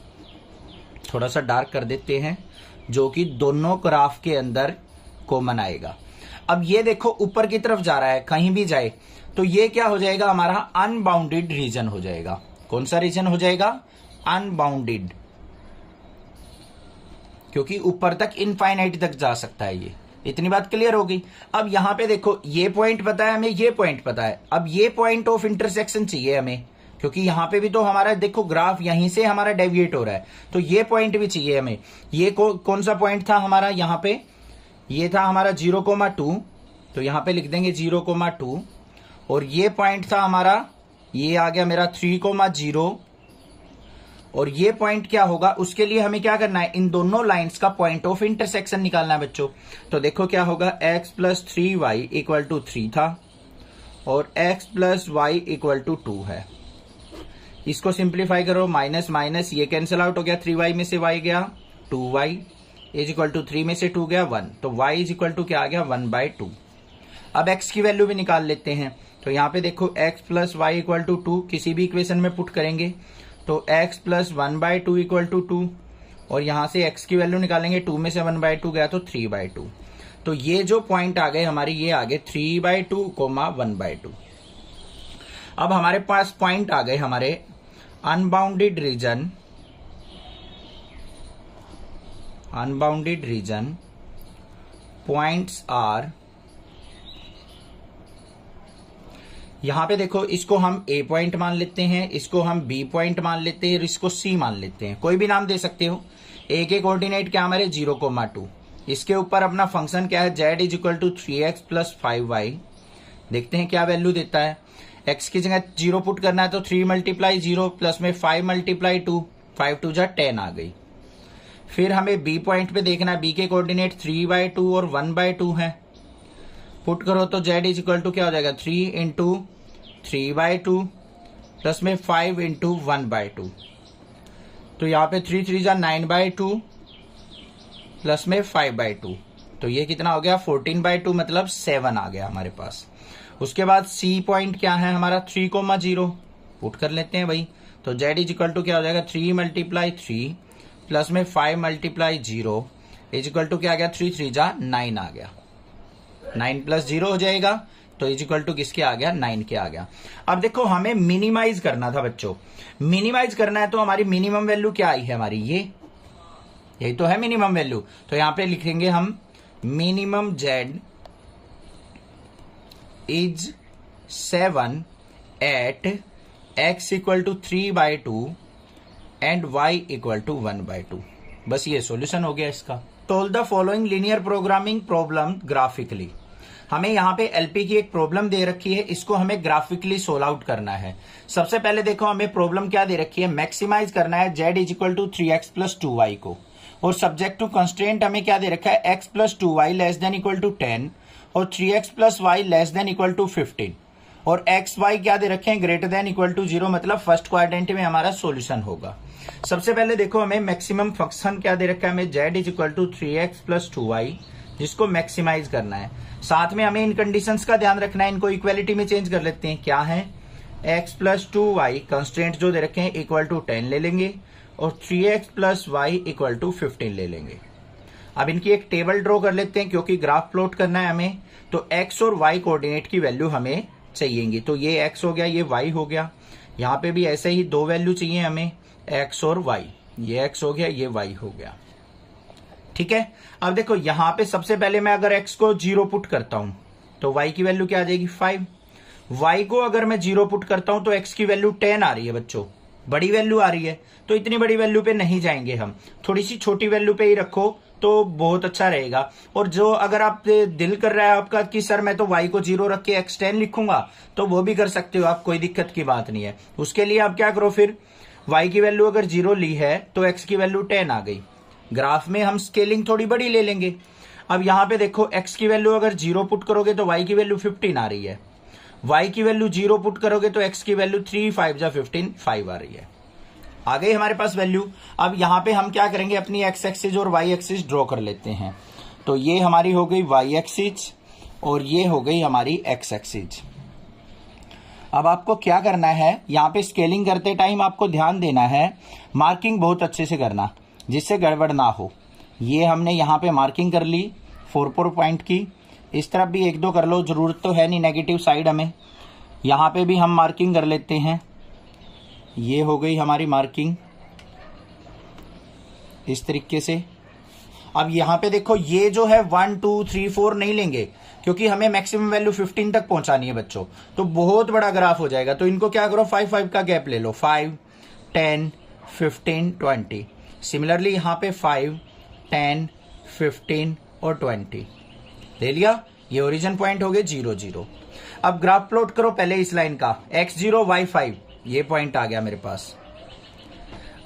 थोड़ा सा डार्क कर देते हैं, जो कि दोनों ग्राफ के अंदर कॉमन आएगा। अब ये देखो ऊपर की तरफ जा रहा है, कहीं भी जाए तो ये क्या हो जाएगा हमारा, अनबाउंडेड रीजन हो जाएगा। कौन सा रीजन हो जाएगा, अनबाउंडेड, क्योंकि ऊपर तक इनफाइनाइट तक जा सकता है ये। इतनी बात क्लियर हो गई। अब यहां पे देखो ये पॉइंट पता है हमें, ये पॉइंट पता है। अब ये पॉइंट ऑफ इंटरसेक्शन चाहिए हमें, क्योंकि यहां पे भी तो हमारा देखो ग्राफ यहीं से हमारा डेविएट हो रहा है, तो ये पॉइंट भी चाहिए हमें। ये कौन सा पॉइंट था हमारा, यहां पे ये था हमारा 0,2, तो यहां पे लिख देंगे 0,2। और ये पॉइंट था हमारा, ये आ गया मेरा 3,0। और ये पॉइंट क्या होगा, उसके लिए हमें क्या करना है, इन दोनों लाइंस का पॉइंट ऑफ इंटरसेक्शन निकालना है बच्चों। तो देखो क्या होगा, x plus 3y equal to 3 था और x plus y equal to 2 है। इसको सिंप्लीफाई करो, माइनस माइनस ये कैंसिल आउट हो गया, 3y में से y गया 2y इज इक्वल टू 3 में से 2 गया 1, तो y इज इक्वल टू क्या आ गया 1/2। अब x की वैल्यू भी निकाल लेते हैं। तो यहाँ पे देखो x plus y equal to 2 किसी भी इक्वेशन में पुट करेंगे तो x प्लस 1/2 इक्वल टू 2, और यहां से x की वैल्यू निकालेंगे, 2 में से 1/2 गया तो 3/2। तो ये जो पॉइंट आ गए हमारे, ये आ गए 3/2, 1/2। अब हमारे पास पॉइंट आ गए हमारे unbounded region, unbounded region points are, यहां पे देखो इसको हम A पॉइंट मान लेते हैं, इसको हम B पॉइंट मान लेते हैं और इसको C मान लेते हैं, कोई भी नाम दे सकते हो। A के कोऑर्डिनेट क्या हमारे 0,2, इसके ऊपर अपना फंक्शन क्या है z is equal to 3x plus 5y। देखते हैं क्या वैल्यू देता है। x की जगह 0 पुट करना है तो 3 मल्टीप्लाई 0 प्लस में 5 मल्टीप्लाई 2, 5 2 जा 10 आ गई। फिर हमें B पॉइंट पे देखना है, B के कोऑर्डिनेट 3/2 और 1/2 है। पुट करो तो z इज इक्वल टू क्या हो जाएगा 3 इंटू 3/2 प्लस में 5 इंटू 1/2, तो यहाँ पे 3 3 जा 9/2 प्लस में 5/2, तो ये कितना हो गया 14/2, मतलब 7 आ गया हमारे पास। उसके बाद C पॉइंट क्या है हमारा 3,0, पुट कर लेते हैं भाई। तो z इज इक्वल टू क्या हो जाएगा 3 मल्टीप्लाई 3 प्लस में 5 मल्टीप्लाई 0 इज इक्वल टू क्या आ गया 3 3 जा 9 आ गया, 9 प्लस 0 हो जाएगा, तो इज इक्वल टू किसके आ गया 9 के आ गया। अब देखो हमें मिनिमाइज करना था बच्चों, मिनिमाइज करना है तो हमारी मिनिमम वैल्यू क्या आई है हमारी, यही तो है मिनिमम वैल्यू। तो यहां पे लिखेंगे हम minimum z is 7 at x equal to 3/2 and y equal to 1/2। बस ये सॉल्यूशन हो गया इसका। Solve the following linear programming problem graphically. हमें यहाँ पे एलपी की एक प्रॉब्लम दे रखी है, इसको हमें ग्राफिकली सोल्व आउट करना है। सबसे पहले देखो हमें प्रॉब्लम क्या दे रखी है, मैक्सिमाइज करना है z is equal to 3x plus 2y को, और सब्जेक्ट टू कंस्ट्रेंट हमें क्या दे रखा है x plus 2y less than equal to 10 और 3x plus y less than equal to 15, और x y क्या दे रखे हैं ग्रेटर देन इक्वल टू 0, मतलब फर्स्ट क्वाड्रेंट में हमारा सोल्यूशन होगा। सबसे पहले देखो हमें मैक्सिमम फंक्शन क्या दे रखा है, हमें z is equal to 3x plus 2y, जिसको मैक्सिमाइज करना है। साथ में हमें इन कंडीशंस का ध्यान रखना है, इनको इक्वालिटी में चेंज कर लेते हैं। क्या है x प्लस 2y कंस्ट्रेंट जो दे रखे हैं इक्वल टू 10 ले लेंगे और 3x plus y equal to 15 ले लेंगे। अब इनकी एक टेबल ड्रॉ कर लेते हैं, क्योंकि ग्राफ प्लॉट करना है हमें, तो x और y कोऑर्डिनेट की वैल्यू हमें चाहिएगी। तो ये x हो गया, ये y हो गया, यहाँ पे भी ऐसे ही दो वैल्यू चाहिए हमें, x और y, ये x हो गया, ये y हो गया। ठीक है, अब देखो यहां पे सबसे पहले मैं अगर x को 0 पुट करता हूं तो y की वैल्यू क्या आ जाएगी 5, y को अगर मैं 0 पुट करता हूं तो x की वैल्यू 10 आ रही है बच्चों, बड़ी वैल्यू आ रही है, तो इतनी बड़ी वैल्यू पे नहीं जाएंगे हम, थोड़ी सी छोटी वैल्यू पे ही रखो तो बहुत अच्छा रहेगा। और जो अगर आप दिल कर रहा है आपका कि सर मैं तो y को 0 रख के x 10 लिखूंगा, तो वो भी कर सकते हो आप, कोई दिक्कत की बात नहीं है। उसके लिए आप क्या करो, फिर y की वैल्यू अगर 0 ली है तो x की वैल्यू 10 आ गई, ग्राफ में हम स्केलिंग थोड़ी बड़ी ले लेंगे। अब यहां पे देखो x की वैल्यू अगर 0 पुट करोगे तो y की वैल्यू 15 आ रही है, y की वैल्यू 0 पुट करोगे तो x की वैल्यू 3 5 जा 15 5 आ रही है। आ गई हमारे पास वैल्यू। अब यहां पे हम क्या करेंगे, अपनी x एक्सिस और y एक्सिस ड्रॉ कर लेते हैं। तो ये हमारी हो गई y एक्सिस और ये हो गई हमारी x एक्सिस। अब आपको क्या करना है, यहाँ पे स्केलिंग करते टाइम आपको ध्यान देना है, मार्किंग बहुत अच्छे से करना जिससे गड़बड़ ना हो। ये हमने यहाँ पे मार्किंग कर ली 4 पॉइंट की, इस तरफ भी 1-2 कर लो, जरूरत तो है नहीं नेगेटिव साइड हमें। यहाँ पे भी हम मार्किंग कर लेते हैं, ये हो गई हमारी मार्किंग इस तरीके से। अब यहाँ पे देखो ये जो है 1 2 3 4 नहीं लेंगे क्योंकि हमें मैक्सिमम वैल्यू 15 तक पहुंचानी है बच्चों, तो बहुत बड़ा ग्राफ हो जाएगा। तो इनको क्या करो, 5 5 का गैप ले लो, 5 10 15 20। सिमिलरली यहाँ पे 5 10 15 और 20 ले लिया, ये ओरिजिन पॉइंट हो गए 0 0। अब ग्राफ प्लॉट करो पहले इस लाइन का, x0 y5 ये पॉइंट आ गया मेरे पास,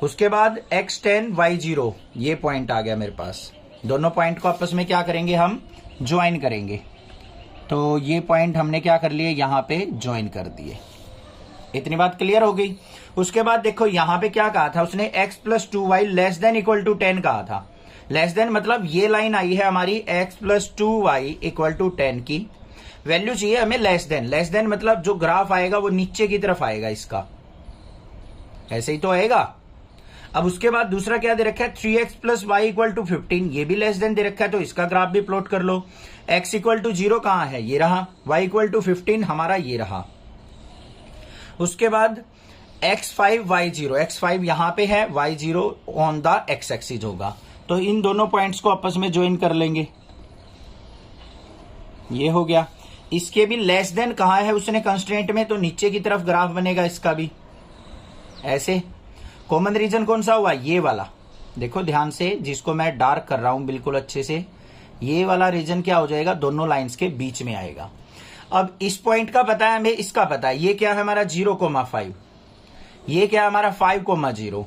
उसके बाद x10 y0 ये पॉइंट आ गया मेरे पास। दोनों पॉइंट को आपस में क्या करेंगे, हम ज्वाइन करेंगे। तो ये पॉइंट हमने क्या कर लिए, यहाँ पे ज्वाइन कर दिए। इतनी बात क्लियर हो गई। उसके बाद देखो यहाँ पे क्या कहा था उसने, x + 2y less than equal to 10 कहा था। लेस देन मतलब ये लाइन आई है हमारी x + 2y = 10 की, वैल्यू चाहिए हमें लेस देन। लेस देन मतलब जो ग्राफ आएगा वो नीचे की तरफ आएगा, इसका ऐसे ही तो आएगा। अब उसके बाद दूसरा क्या दे रखा है, 3x + y = 15, ये भी लेस देन दे रखा है, तो इसका ग्राफ भी प्लॉट कर लो। x = 0 कहां है, ये रहा, y = 15 हमारा ये रहा। उसके बाद x5 y0, x5 यहां पे है, y0 on the x axis होगा। तो इन दोनों पॉइंट्स को आपस में ज्वाइन कर लेंगे, ये हो गया। इसके भी लेस देन कहां है उसने कंस्ट्रेंट में, तो नीचे की तरफ ग्राफ बनेगा इसका भी ऐसे। कॉमन रीजन कौन सा हुआ, ये वाला, देखो ध्यान से, जिसको मैं डार्क कर रहा हूं बिल्कुल अच्छे से, ये वाला रीजन क्या हो जाएगा, दोनों लाइंस के बीच में आएगा। अब इस पॉइंट का पता है हमें, इसका पता है, ये क्या है हमारा 0,5, ये क्या है हमारा 5,0।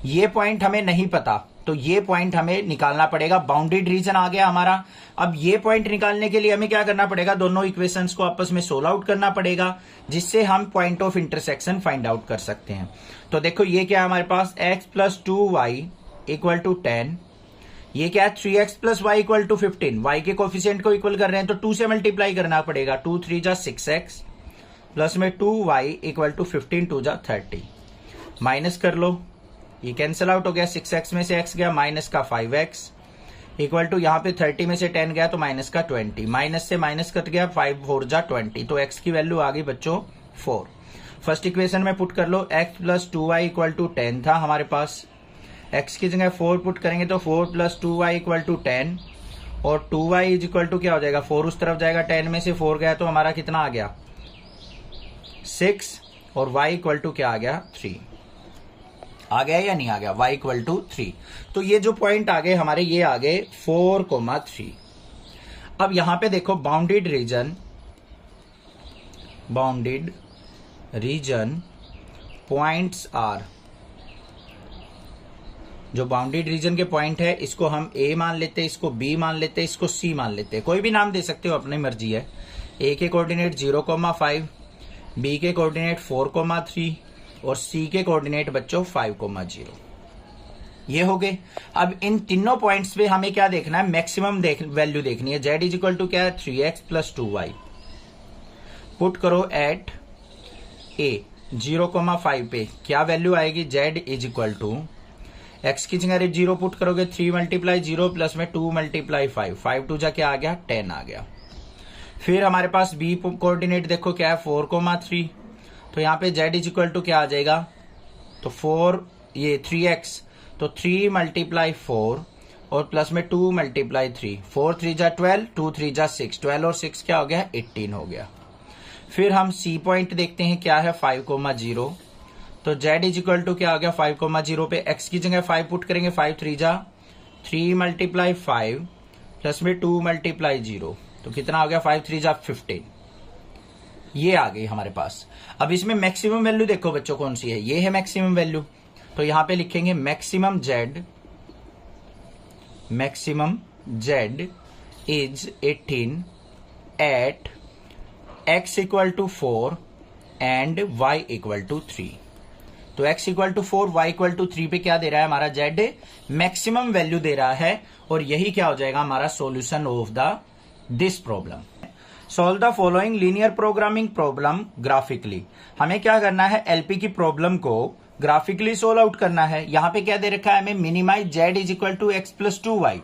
ये पॉइंट हमें नहीं पता, तो ये पॉइंट हमें निकालना पड़ेगा। बाउंडेड रीजन आ गया हमारा। अब ये पॉइंट निकालने के लिए हमें क्या करना पड़ेगा, दोनों इक्वेशंस को आपस में सोल्व आउट करना पड़ेगा, जिससे हम point of intersection find out कर सकते हैं। तो देखो ये क्या है हमारे पास, x + 2y = 10, ये क्या है 3x + y = 15। y के कोफिशिएंट को इक्वल कर रहे हैं तो 2 से मल्टीप्लाई करना पड़ेगा, 2 3 जा 6x प्लस में 2y = 15 2 जा 30। माइनस कर लो, ये कैंसिल आउट हो गया, 6x में से x गया, माइनस का 5x इक्वल टू यहाँ पे 30 में से 10 गया तो माइनस का 20, माइनस से माइनस कट गया, 5 4 जा 20, तो x की वैल्यू आ गई बच्चों 4। फर्स्ट इक्वेशन में पुट कर लो, x + 2y = 10 था हमारे पास, x की जगह 4 पुट करेंगे तो 4 + 2y = 10, और 2y = क्या हो जाएगा, 4 उस तरफ जाएगा, 10 में से 4 गया तो हमारा कितना आ गया 6, और y = क्या आ गया 3। आ गया या नहीं आ गया, y = 3। तो ये जो पॉइंट आ गए हमारे, ये आ गए 4,3। अब यहां पे देखो बाउंडेड रीजन पॉइंट्स आर, जो बाउंडेड रीजन के पॉइंट है इसको हम A मान लेते हैं, इसको B मान लेते हैं, इसको C मान लेते हैं, कोई भी नाम दे सकते हो, अपनी मर्जी है। A के कोऑर्डिनेट 0,5, B के कोऑर्डिनेट 4,3 और C के कोऑर्डिनेट बच्चों 5,0। ये हो गए। अब इन तीनों पॉइंट्स पे हमें क्या देखना है, मैक्सिमम वैल्यू देखनी है। z = क्या है 3x + 2y, पुट करो एट A 0,5 पे, क्या वैल्यू आएगी, z = x की जगह 0 पुट करोगे, 3 × 0 प्लस में 2 × 5, 5 2 जा क्या आ गया 10 आ गया। फिर हमारे पास B कोऑर्डिनेट देखो क्या है 4,3, तो यहाँ पे z = क्या आ जाएगा, तो 4 ये 3x, तो 3 × 4 और प्लस में 2 × 3, 4 3 जा 12, 2 3 जा 6, 12 और 6 क्या हो गया 18 हो गया। फिर हम सी पॉइंट देखते हैं क्या है 5,0, तो z इज इक्वल टू क्या हो गया 5,0 पे x की जगह 5 पुट करेंगे, 5 3 जा 3 मल्टीप्लाई 5 प्लस में 2 मल्टीप्लाई 0, तो कितना हो गया 5 3 जा 15, ये आ गई हमारे पास। अब इसमें मैक्सिमम वैल्यू देखो बच्चों कौन सी है, ये है मैक्सिमम वैल्यू, तो यहां पे लिखेंगे maximum z is 18 at x equal to 4 and y equal to 3। तो x equal to 4 y equal to 3 पे क्या दे रहा है हमारा z मैक्सिमम वैल्यू दे रहा है, और यही क्या हो जाएगा हमारा solution of this problem. Solve the following linear programming problem graphically. हमें क्या करना है, एलपी की प्रॉब्लम को ग्राफिकली सोल्व आउट करना है। यहां पे क्या दे रखा है हमें, minimize z is equal to x plus 2y।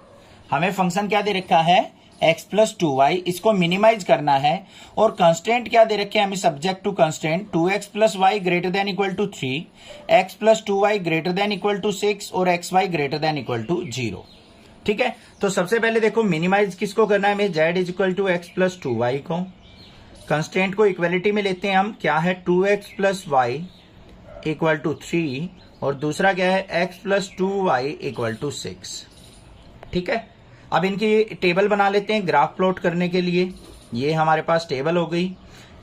हमें फंक्शन क्या दे रखा है x प्लस 2y, इसको मिनिमाइज करना है, और कंस्टेंट क्या दे रखे हैं हमें, subject to constant 2x plus y greater than equal to 3, x plus 2y greater than equal to 6 और xy greater than equal to 0। ठीक है, तो सबसे पहले देखो मिनिमाइज किसको करना है हमें, z is equal to x plus 2y को। कंस्टेंट को इक्वलिटी में लेते हैं हम, क्या है 2x plus y equal to 3, और दूसरा क्या है x plus 2y equal to 6। ठीक है, अब इनकी टेबल बना लेते हैं ग्राफ प्लॉट करने के लिए। ये हमारे पास टेबल हो गई,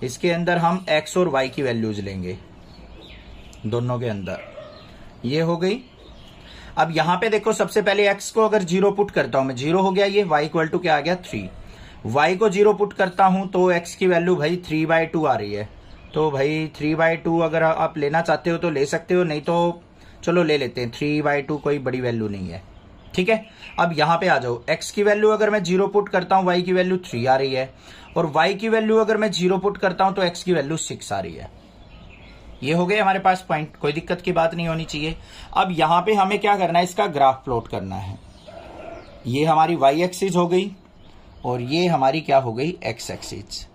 इसके अंदर हम x और y की वैल्यूज लेंगे दोनों के अंदर, ये हो गई। अब यहां पे देखो सबसे पहले x को अगर 0 पुट करता हूं मैं, 0 हो गया ये, y इक्वल टू क्या आ गया 3। y को 0 पुट करता हूं तो x की वैल्यू भाई 3/2 आ रही है, तो भाई 3/2 अगर आप लेना चाहते हो तो ले सकते हो, नहीं तो चलो ले लेते हैं 3/2, कोई बड़ी वैल्यू नहीं है। ठीक है, अब यहां पे आ जाओ, x की वैल्यू अगर मैं 0 पुट करता हूं y की वैल्यू 3 आ रही है, और y की वैल्यू अगर मैं 0 पुट करता हूं तो x की वैल्यू 6 आ रही है। ये हो गए हमारे पास पॉइंट, कोई दिक्कत की बात नहीं होनी चाहिए। अब यहां पे हमें क्या करना है, इसका ग्राफ प्लॉट करना है। ये हमारी y एक्सिस हो गई और ये हमारी क्या हो गई x एक्सिस।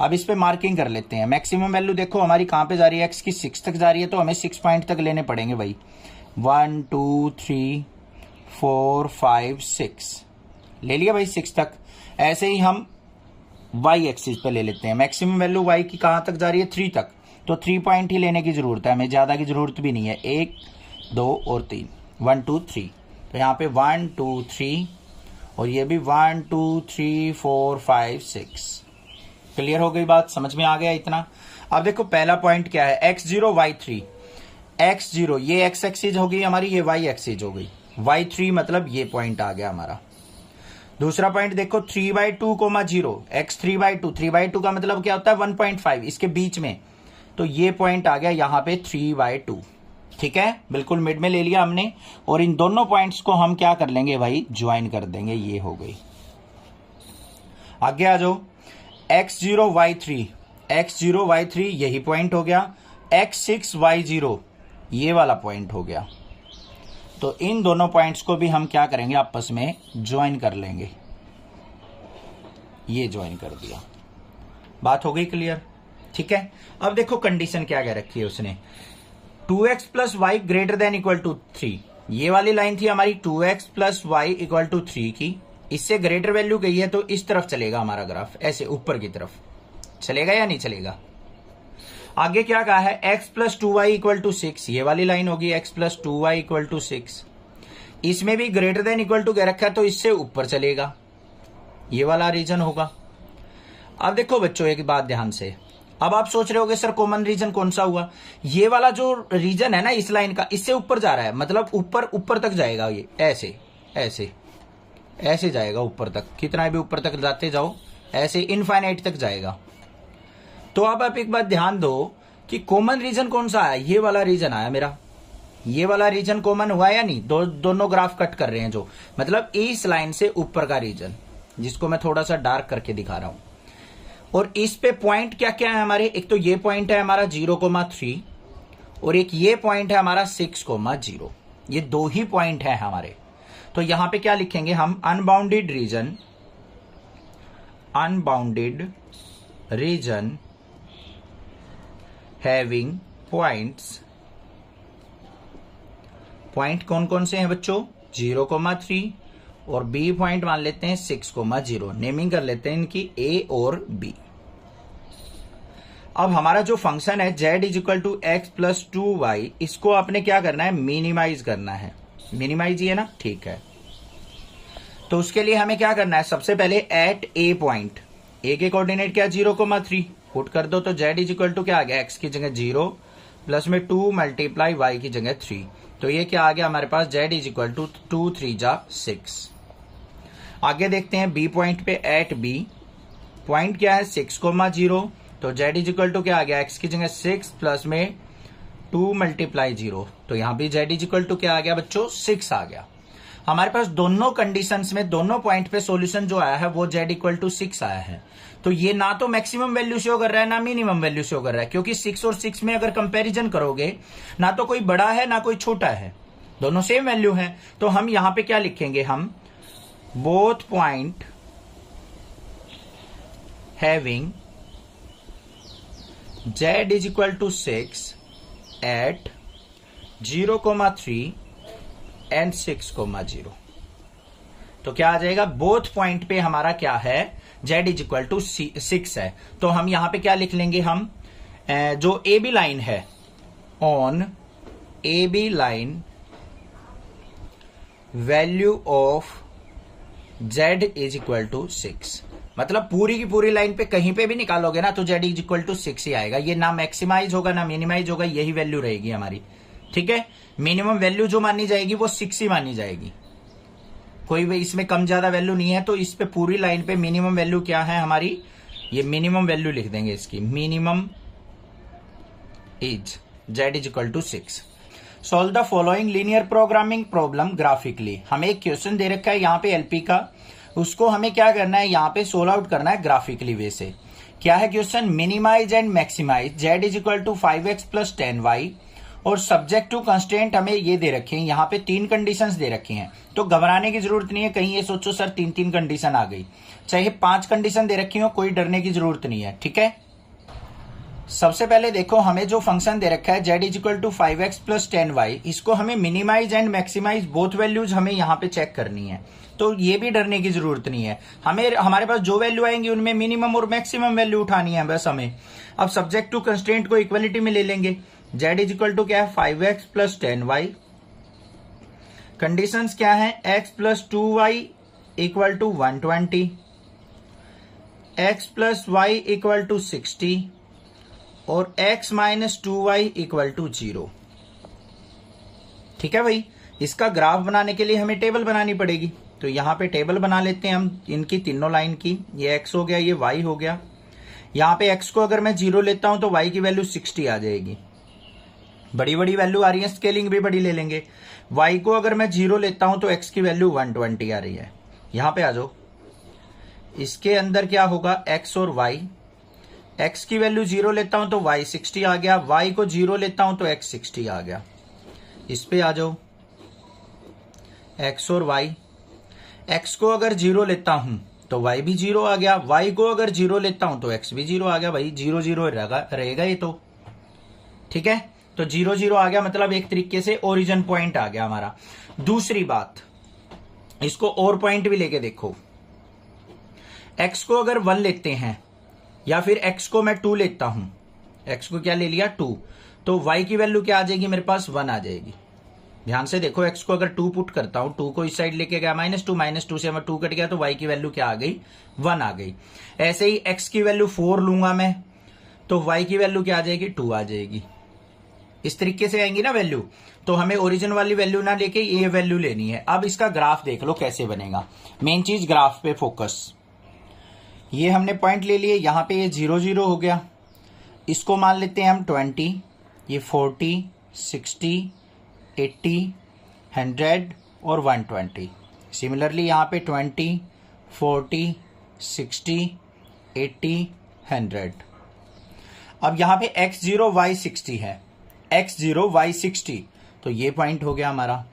अब इस पे मार्किंग कर लेते हैं। मैक्सिमम वैल्यू देखो हमारी कहां पे जा रही है, x की 6 तक जा रही है, तो हमें 6 पॉइंट तक लेने पड़ेंगे भाई। 1 2 3 4 5 6 ले लिया भाई 6 तक। ऐसे ही हम y एक्सिस पे ले लेते हैं। मैक्सिमम वैल्यू y की कहां तक जा रही है, 3 तक, तो 3 पॉइंट ही लेने की जरूरत है, हमें ज्यादा की जरूरत भी नहीं है। 1 2 और 3, 1 2 3, तो यहाँ पे 1 2 3 और ये भी 1 2 3 4 5 6। क्लियर हो गई बात, समझ में आ गया इतना। अब देखो पहला पॉइंट क्या है, x0 y3। x0 ये x एक्सिस हो गई हमारी, ये y एक्सिस हो गई, y3 मतलब ये पॉइंट आ गया हमारा। दूसरा पॉइंट देखो 3/2, 0 x3/2, 3/2 का मतलब क्या होता है 1.5, इसके बीच में, तो ये पॉइंट आ गया यहाँ पे 3/2। ठीक है, बिल्कुल मिड में ले लिया हमने, और इन दोनों पॉइंट्स को हम क्या कर लेंगे भाई, ज्वाइन कर देंगे। ये हो गई। आगे आ जाओ, x0 y3, x0 y3 यही पॉइंट हो गया, x6 y0 ये वाला पॉइंट हो गया। तो इन दोनों पॉइंट्स को भी हम क्या करेंगे, आपस में ज्वाइन कर लेंगे। ये ज्वाइन कर दिया, बात हो गई क्लियर। ठीक है, अब देखो कंडीशन क्या कह रखी है उसने, 2x plus y greater than equal to 3। ये वाली लाइन थी हमारी 2x plus y equal to 3 की, इससे ग्रेटर वैल्यू गई है तो इस तरफ चलेगा हमारा ग्राफ, ऐसे ऊपर की तरफ चलेगा या नहीं चलेगा। आगे क्या कहा है, x plus 2y equal to 6, ये वाली लाइन होगी x plus 2y equal to 6। इसमें भी ग्रेटर देन इक्वल टू कह रखा है तो इससे ऊपर चलेगा, ये वाला रीजन होगा। अब देखो बच्चों एक बात ध्यान से, अब आप सोच रहे होगे सर कॉमन रीजन कौन सा हुआ, ये वाला जो रीजन है ना इस लाइन का, इससे ऊपर जा रहा है, मतलब ऊपर ऊपर तक जाएगा, ये ऐसे ऐसे ऐसे जाएगा ऊपर तक, कितना भी ऊपर तक जाते जाओ ऐसे इनफाइनाइट तक जाएगा। तो अब आप एक बात ध्यान दो कि कॉमन रीजन कौन सा आया, ये वाला रीजन आया मेरा, ये वाला रीजन कॉमन हुआ या नहीं। दोनों ग्राफ कट कर रहे हैं जो, मतलब इस लाइन से ऊपर का रीजन, जिसको मैं थोड़ा सा डार्क करके दिखा रहा हूं। और इस पे पॉइंट क्या क्या है हमारे, एक तो ये पॉइंट है हमारा 0,3 और एक ये पॉइंट है हमारा 6,0। ये दो ही पॉइंट है हमारे। तो यहां पे क्या लिखेंगे हम, unbounded region having points. Point कौन कौन से हैं बच्चों, 0,3 और बी पॉइंट मान लेते हैं 6,0। नेमिंग कर लेते हैं इनकी A और B। अब हमारा जो फंक्शन है z is equal to x plus 2y, इसको आपने क्या करना है, मिनिमाइज करना है। मिनिमाइज ही है ना, ठीक है। तो उसके लिए हमें क्या करना है, सबसे पहले एट ए पॉइंट, ए के कोऑर्डिनेट क्या 0,3 पुट कर दो, तो z इज इक्वल टू क्या आ गया, x की जगह 0 प्लस में 2 मल्टीप्लाई y की जगह 3, तो ये क्या आ गया हमारे पास, z इज इक्वल टू 2 3 जा 6। आगे देखते हैं बी पॉइंट पे, एट बी पॉइंट क्या है 6,0, तो z इज इक्वल टू क्या आ गया, x की जगह 6 प्लस में 2 मल्टीप्लाई 0, तो यहां भी z इज इक्वल टू क्या आ गया बच्चों, 6 आ गया। हमारे पास दोनों कंडीशंस में दोनों पॉइंट पे सॉल्यूशन जो आया है वो z इक्वल टू 6 आया है। तो ये ना तो मैक्सिमम वैल्यू शो कर रहा है ना मिनिमम वैल्यू शो कर रहा है, क्योंकि 6 और 6 में अगर कंपैरिजन करोगे ना तो कोई बड़ा है ना कोई छोटा है, दोनों सेम वैल्यू है। तो हम यहां पे क्या लिखेंगे, हम both point having z is equal to 6 at 0,3 and 6,0, तो क्या आ जाएगा, बोथ पॉइंट पे हमारा क्या है, z इज इक्वल टू 6 है। तो हम यहां पे क्या लिख लेंगे, हम जो ए बी लाइन है, on A B line value of z is equal to 6, मतलब पूरी की पूरी लाइन पे कहीं पे भी निकालोगे ना तो z इज इक्वल टू 6 ही आएगा। ये ना मैक्सिमाइज होगा ना मिनिमाइज होगा, यही वैल्यू रहेगी हमारी, ठीक है। मिनिमम वैल्यू जो मानी जाएगी वो 6 ही मानी जाएगी, कोई भी इसमें कम ज्यादा वैल्यू नहीं है। तो इस पे पूरी लाइन पे मिनिमम वैल्यू क्या है हमारी, ये मिनिमम वैल्यू लिख देंगे इसकी, minimum is z is equal to 6। Solve the following linear programming problem graphically. हमें एक क्वेश्चन दे रखा है यहाँ पे एलपी का, उसको हमें क्या करना है, यहाँ पे सोल्व आउट करना है ग्राफिकली वे से। क्या है question, minimize and maximize z is equal to 5x plus 10y, और सब्जेक्ट टू कंस्ट्रेंट हमें ये दे रखे हैं, यहाँ पे 3 कंडीशंस दे रखी हैं। तो घबराने की जरूरत नहीं है, कहीं ये सोचो सर 3 कंडीशन आ गई, चाहे 5 कंडीशन दे रखी हो, कोई डरने की जरूरत नहीं है, ठीक है। सबसे पहले देखो, हमें जो फंक्शन दे रखा है z is equal to 5x plus 10y, इसको हमें minimize and maximize both values हमें यहाँ पे चेक करनी है। तो ये भी डरने की जरूरत नहीं है, हमें हमारे पास जो वैल्यू आएंगी उनमें मिनिमम और मैक्सिमम वैल्यू उठानी है बस हमें। अब सब्जेक्ट टू कंस्ट्रेंट को इक्वलिटी में ले लेंगे, z इज इक्वल टू क्या है 5x प्लस 10y, कंडीशंस क्या है, x plus 2y equal to 120, x plus y equal to 60 और x minus 2y equal to 0। ठीक है भाई, इसका ग्राफ बनाने के लिए हमें टेबल बनानी पड़ेगी, तो यहां पे टेबल बना लेते हैं हम इनकी तीनों लाइन की। ये x हो गया, ये y हो गया। यहां पे x को अगर मैं 0 लेता हूं तो y की वैल्यू 60 आ जाएगी, बड़ी बड़ी वैल्यू आ रही है, स्केलिंग भी बड़ी ले लेंगे। y को अगर मैं 0 लेता हूं तो x की वैल्यू 120 आ रही है। यहां पे आ जाओ, इसके अंदर क्या होगा, x और y, x की वैल्यू 0 लेता हूं तो y 60 आ गया, y को 0 लेता हूं तो x 60 आ गया। इस पे आ जाओ, x और y, x को अगर 0 लेता हूं तो y भी 0 आ गया, y को अगर 0 लेता हूं तो x भी 0 आ गया। भाई 0 0 रहेगा ये तो, ठीक है। तो 0 0 आ गया, मतलब एक तरीके से ओरिजिन पॉइंट आ गया हमारा। दूसरी बात, इसको और पॉइंट भी लेके देखो, x को अगर 1 लेते हैं या फिर x को मैं 2 लेता हूं, x को क्या ले लिया 2, तो y की वैल्यू क्या आ जाएगी मेरे पास, 1 आ जाएगी। ध्यान से देखो, x को अगर 2 पुट करता हूं, 2 को इस साइड लेके गया -2 से हमें 2 कट गया तो y की वैल्यू क्या आ गई, 1 आ गई। ऐसे ही x की वैल्यू 4 लूंगा मैं तो y की वैल्यू क्या आ जाएगी, 2 आ जाएगी। इस तरीके से आएंगी ना वैल्यू, तो हमें ओरिजिन वाली वैल्यू ना लेके ये वैल्यू लेनी है। अब इसका ग्राफ देख लो कैसे बनेगा, मेन चीज ग्राफ पे फोकस। ये हमने पॉइंट ले लिए, यहां पे ये 0 0 हो गया, इसको मान लेते हैं हम 20, ये 40 60 80 100 और 120। सिमिलरली यहाँ पे 20 40 60 80 100। अब यहाँ पे x0 y60 है, x0 y60, तो ये पॉइंट हो गया हमारा।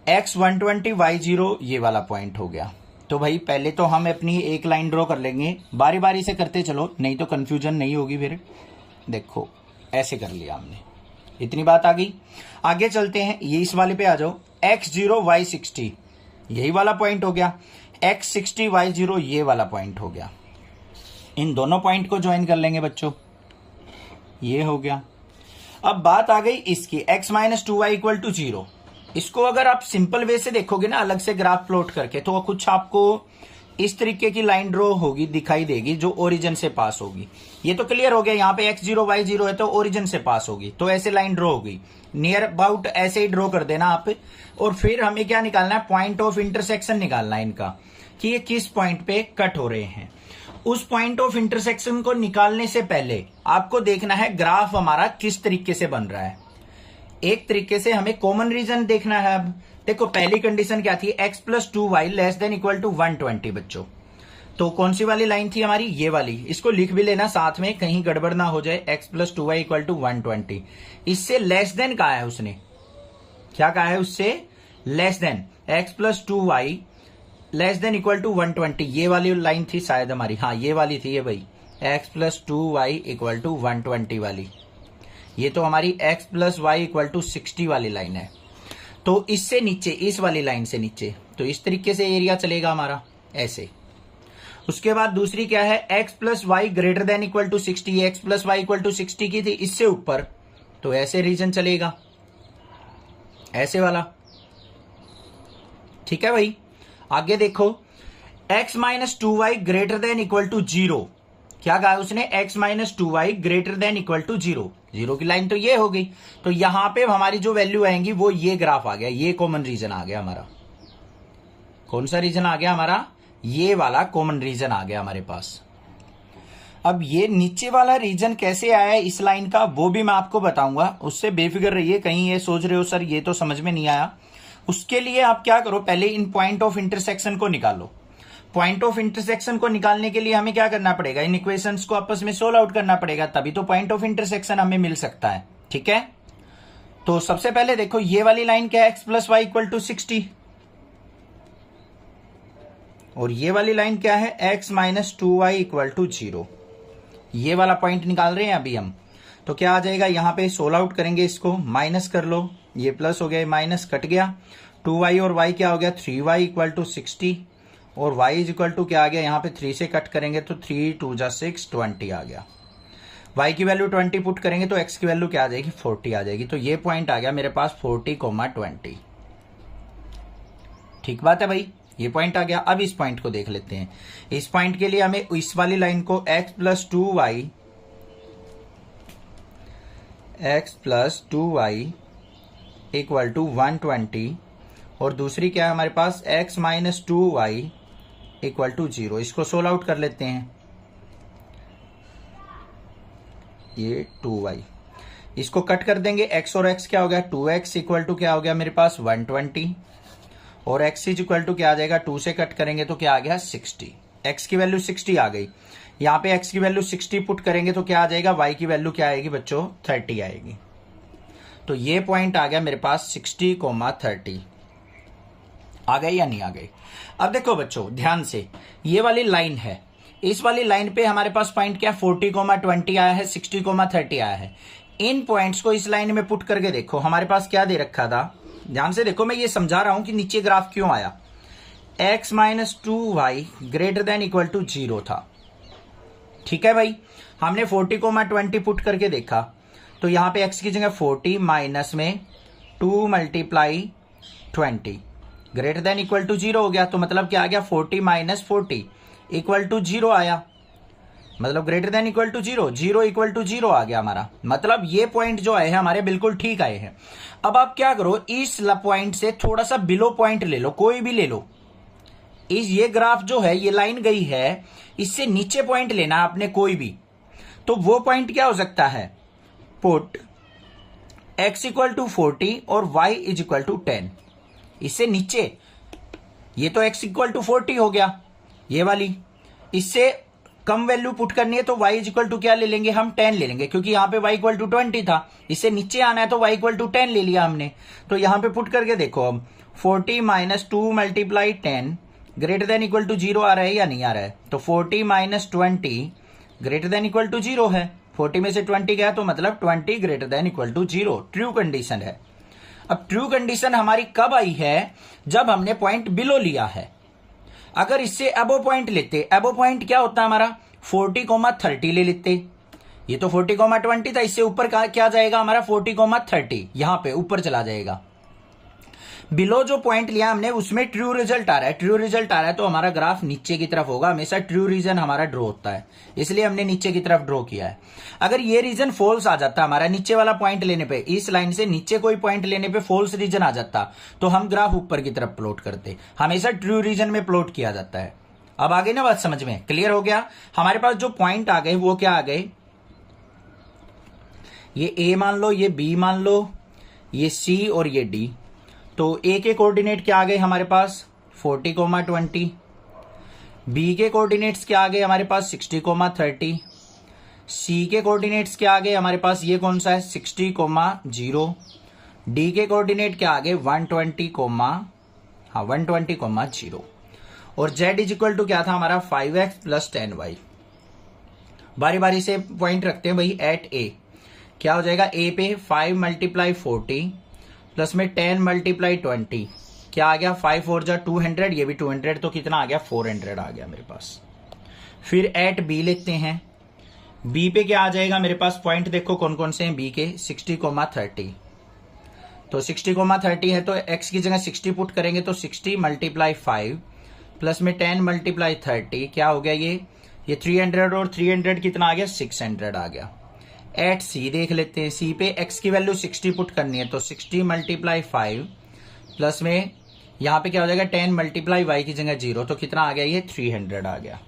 x120 y0 ये वाला पॉइंट हो गया। तो भाई पहले तो हम अपनी एक लाइन ड्रॉ कर लेंगे, बारी बारी से करते चलो, नहीं तो कंफ्यूजन नहीं होगी फिर। देखो ऐसे कर लिया हमने, इतनी बात आ गई। आगे चलते हैं, ये इस वाले पे आ जाओ, x0 y60 यही वाला पॉइंट हो गया, x60 y0 ये वाला पॉइंट हो गया। इन दोनों पॉइंट को ज्वाइन कर लेंगे बच्चों, ये हो गया। अब बात आ गई इसकी x minus 2y equal to 0। इसको अगर आप सिंपल वे से देखोगे ना, अलग से ग्राफ प्लॉट करके, तो कुछ आपको इस तरीके की लाइन ड्रॉ होगी, दिखाई देगी, जो ओरिजिन से पास होगी। ये तो क्लियर हो गया, यहाँ पे x0 y0 है तो ओरिजिन से पास होगी, तो ऐसे लाइन ड्रॉ होगी। नियर अबाउट ऐसे ही ड्रॉ कर देना आप। और फिर हमें क्या निकालना है, पॉइंट ऑफ इंटरसेक्शन निकालना है इनका, कि ये किस पॉइंट पे कट हो रहे हैं। उस पॉइंट ऑफ इंटरसेक्शन को निकालने से पहले आपको देखना है ग्राफ हमारा किस तरीके से बन रहा है। एक तरीके से हमें कॉमन रीजन देखना है। अब देखो पहली कंडीशन क्या थी, x plus 2y less than equal to 120 बच्चों। तो कौन सी वाली लाइन थी हमारी, ये वाली। इसको लिख भी लेना साथ में, कहीं गड़बड़ ना हो जाए। x plus 2y equal to 120, इससे लेस देन कहा है उसने, क्या कहा है उससे, less than x plus 2y less than equal to 120। ये वाली लाइन थी शायद हमारी, हाँ ये वाली थी ये भाई, x plus 2y equal to 120 वाली। ये तो हमारी x plus y equal to 60 वाली लाइन है। तो इससे नीचे, इस वाली लाइन से नीचे, तो इस तरीके से एरिया चलेगा हमारा ऐसे। उसके बाद दूसरी क्या है, x plus y greater than equal to 60, x plus y equal to 60 की थी, इससे ऊपर, तो ऐसे रीजन चलेगा, ऐसे वाला। ठीक है भाई। आगे देखो, x minus 2y greater than equal to 0। क्या कहा उसने, x minus 2y greater than equal to 0। 0 की लाइन तो ये हो गई, तो यहां पे हमारी जो वैल्यू आएंगी वो ये ग्राफ आ गया, ये कॉमन रीजन आ गया हमारा। कौन सा रीजन आ गया हमारा, ये वाला कॉमन रीजन आ गया हमारे पास। अब ये नीचे वाला रीजन कैसे आया है इस लाइन का, वो भी मैं आपको बताऊंगा, उससे बेफिक्र रहिए। कहीं ये सोच रहे हो सर ये तो समझ में नहीं आया, उसके लिए आप क्या करो, पहले इन पॉइंट ऑफ इंटरसेक्शन को निकालो। पॉइंट ऑफ इंटरसेक्शन को निकालने के लिए हमें क्या करना पड़ेगा, इन इक्वेशंस को आपस में सोल्व आउट करना पड़ेगा, तभी तो पॉइंट ऑफ इंटरसेक्शन हमें मिल सकता है। ठीक है, तो सबसे पहले देखो ये वाली लाइन क्या है, x plus y equal to 60, और ये वाली लाइन क्या है, x minus 2y equal to 0। ये वाला पॉइंट निकाल रहे हैं अभी हम। तो क्या आ जाएगा, यहां पे सोल्व आउट करेंगे, इसको माइनस कर लो, ये प्लस हो गया, माइनस कट गया, 2y और y क्या हो गया, 3y इक्वल टू 60, और y इज इक्वल टू क्या आ गया, यहाँ पे 3 से कट करेंगे तो 3 2 जा 6, 20 आ गया। y की वैल्यू 20 पुट करेंगे तो x की वैल्यू क्या आ जाएगी, 40 आ जाएगी। तो ये पॉइंट आ गया मेरे पास 40,20। ठीक बात है भाई, ये पॉइंट आ गया। अब इस पॉइंट को देख लेते हैं। इस पॉइंट के लिए हमें इस वाली लाइन को x plus 2y equal to 120, और दूसरी क्या है हमारे पास, x minus 2y equal to 0। इसको सोल्व आउट कर लेते हैं, ये 2y, इसको कट कर देंगे, x और x क्या हो गया, 2x इक्वल टू क्या हो गया मेरे पास 120, और x इज इक्वल टू क्या आ जाएगा, 2 से कट करेंगे तो क्या आ गया 60। x की वैल्यू 60 आ गई, यहाँ पे x की वैल्यू 60 पुट करेंगे तो क्या आ जाएगा, y की वैल्यू क्या आएगी बच्चों, 30 आएगी। तो ये पॉइंट आ गया मेरे पास 60,30। आ गई या नहीं आ गई। अब देखो बच्चों ध्यान से, ये वाली लाइन है, इस वाली लाइन पे हमारे पास पॉइंट क्या 40,20 आया है, 60,30 आया है। इन पॉइंट्स को इस लाइन में पुट करके देखो, हमारे पास क्या दे रखा था, ध्यान से देखो, मैं ये समझा रहा हूं कि नीचे ग्राफ क्यों आया। x minus 2y greater than equal to 0 था। ठीक है भाई, हमने 40,20 पुट करके देखा, तो यहां पे x की जगह 40 माइनस में 2 multiply 20 greater than equal to 0 हो गया। तो मतलब क्या आ गया, 40 माइनस 40 इक्वल टू 0 आया, मतलब greater than equal to 0, 0 equal to 0 आ गया हमारा। मतलब ये पॉइंट जो आए हैं हमारे बिल्कुल ठीक आए हैं। अब आप क्या करो, इस पॉइंट से थोड़ा सा बिलो पॉइंट ले लो, कोई भी ले लो। इस ये ग्राफ जो है, ये लाइन गई है, इससे नीचे पॉइंट लेना आपने कोई भी। तो वो पॉइंट क्या हो सकता है, पुट x इक्वल टू 40 और y इज इक्वल टू 10। इससे नीचे, ये तो x इक्वल टू 40 हो गया ये वाली, इससे कम वैल्यू पुट करनी है तो y इज इक्वल टू क्या ले लेंगे हम, 10 ले लेंगे, क्योंकि यहां पे y इक्वल टू 20 था। इससे नीचे आना है तो y इक्वल टू 10 ले लिया हमने। तो यहां पे पुट करके देखो, अब 40 minus 2 multiply 10 greater than equal to 0 आ रहा है या नहीं आ रहा है। तो 40 minus 20 greater than equal to 0 है, 40 में से 20 गया तो मतलब 20 greater than equal to 0, true condition है। अब ट्रू कंडीशन हमारी कब आई है, जब हमने पॉइंट बिलो लिया है। अगर इससे अबो पॉइंट लेते, अबो पॉइंट क्या होता है हमारा, 40,30 ले लेते। ये तो 40,20 था, इससे ऊपर क्या जाएगा हमारा 40,30, यहां पे ऊपर चला जाएगा। बिलो जो पॉइंट लिया हमने उसमें ट्रू रिजल्ट आ रहा है, ट्रू रिजल्ट आ रहा है तो हमारा ग्राफ नीचे की तरफ होगा। हमेशा ट्रू रीजन हमारा ड्रॉ होता है, इसलिए हमने नीचे की तरफ ड्रॉ किया है। अगर ये रीजन फॉल्स आ जाता हमारा नीचे वाला पॉइंट लेने पे, इस लाइन से नीचे कोई पॉइंट लेने पे फॉल्स रीजन आ जाता तो हम ग्राफ ऊपर की तरफ प्लॉट करते। हमेशा ट्रू रीजन में प्लॉट किया जाता है। अब आ गई ना बात समझ में, क्लियर हो गया। हमारे पास जो पॉइंट आ गए वो क्या आ गए, ये ए मान लो, ये बी मान लो, ये सी और ये डी। तो ए के कोऑर्डिनेट क्या आ गए हमारे पास 40,20, बी के कोऑर्डिनेट्स क्या आ गए हमारे पास 60,30, सी के कोऑर्डिनेट्स क्या आ गए हमारे पास, ये कौन सा है 60,0, डी के कोऑर्डिनेट क्या आ गए 120,0 और z इज इक्वल टू क्या था हमारा 5x प्लस 10y। बारी बारी से पॉइंट रखते हैं भाई। एट ए क्या हो जाएगा, ए पे 5 × 40 प्लस में 10 × 20 क्या आ गया 5 4 जा 200, ये भी 200 तो कितना आ गया 400 आ गया मेरे पास। फिर एट बी लिखते हैं, बी पे क्या आ जाएगा मेरे पास पॉइंट, देखो कौन कौन से हैं बी के 60,30। तो 60,30 है तो x की जगह 60 पुट करेंगे तो 60 × 5 प्लस में 10 × 30 क्या हो गया, ये 300 और 300 कितना आ गया 600 आ गया। एट सी देख लेते हैं, सी पे x की वैल्यू 60 पुट करनी है तो 60 × 5 प्लस में यहां पे क्या हो जाएगा 10 × y की जगह 0 तो कितना आ गया, ये 300 आ गया।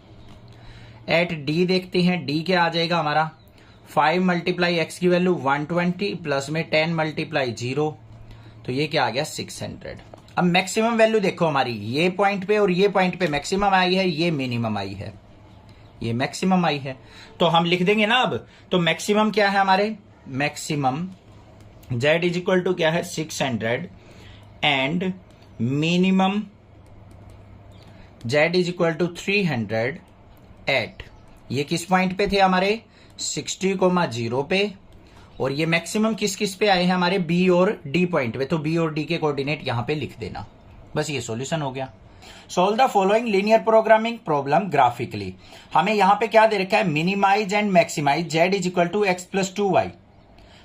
एट डी देखते हैं, डी क्या आ जाएगा हमारा 5 × x की वैल्यू 120 प्लस में 10 × 0 तो ये क्या आ गया 600। अब मैक्सिमम वैल्यू देखो हमारी, ये पॉइंट पे और ये पॉइंट पे मैक्सिमम आई है, ये मिनिमम आई है, ये मैक्सिमम आई है। तो हम लिख देंगे ना अब, तो मैक्सिमम क्या है हमारे, maximum z is equal to क्या है 600 and minimum z is equal to 300 at, ये किस पॉइंट पे थे हमारे 60,0 पे, और ये मैक्सिमम किस किस पे आए हैं हमारे b और d पॉइंट पे, तो b और d के कोऑर्डिनेट यहां पे लिख देना। बस ये सॉल्यूशन हो गया। Solve the following linear programming problem graphically. हमें यहां पे क्या दे रखा है, minimize and maximize z is equal to x plus 2y।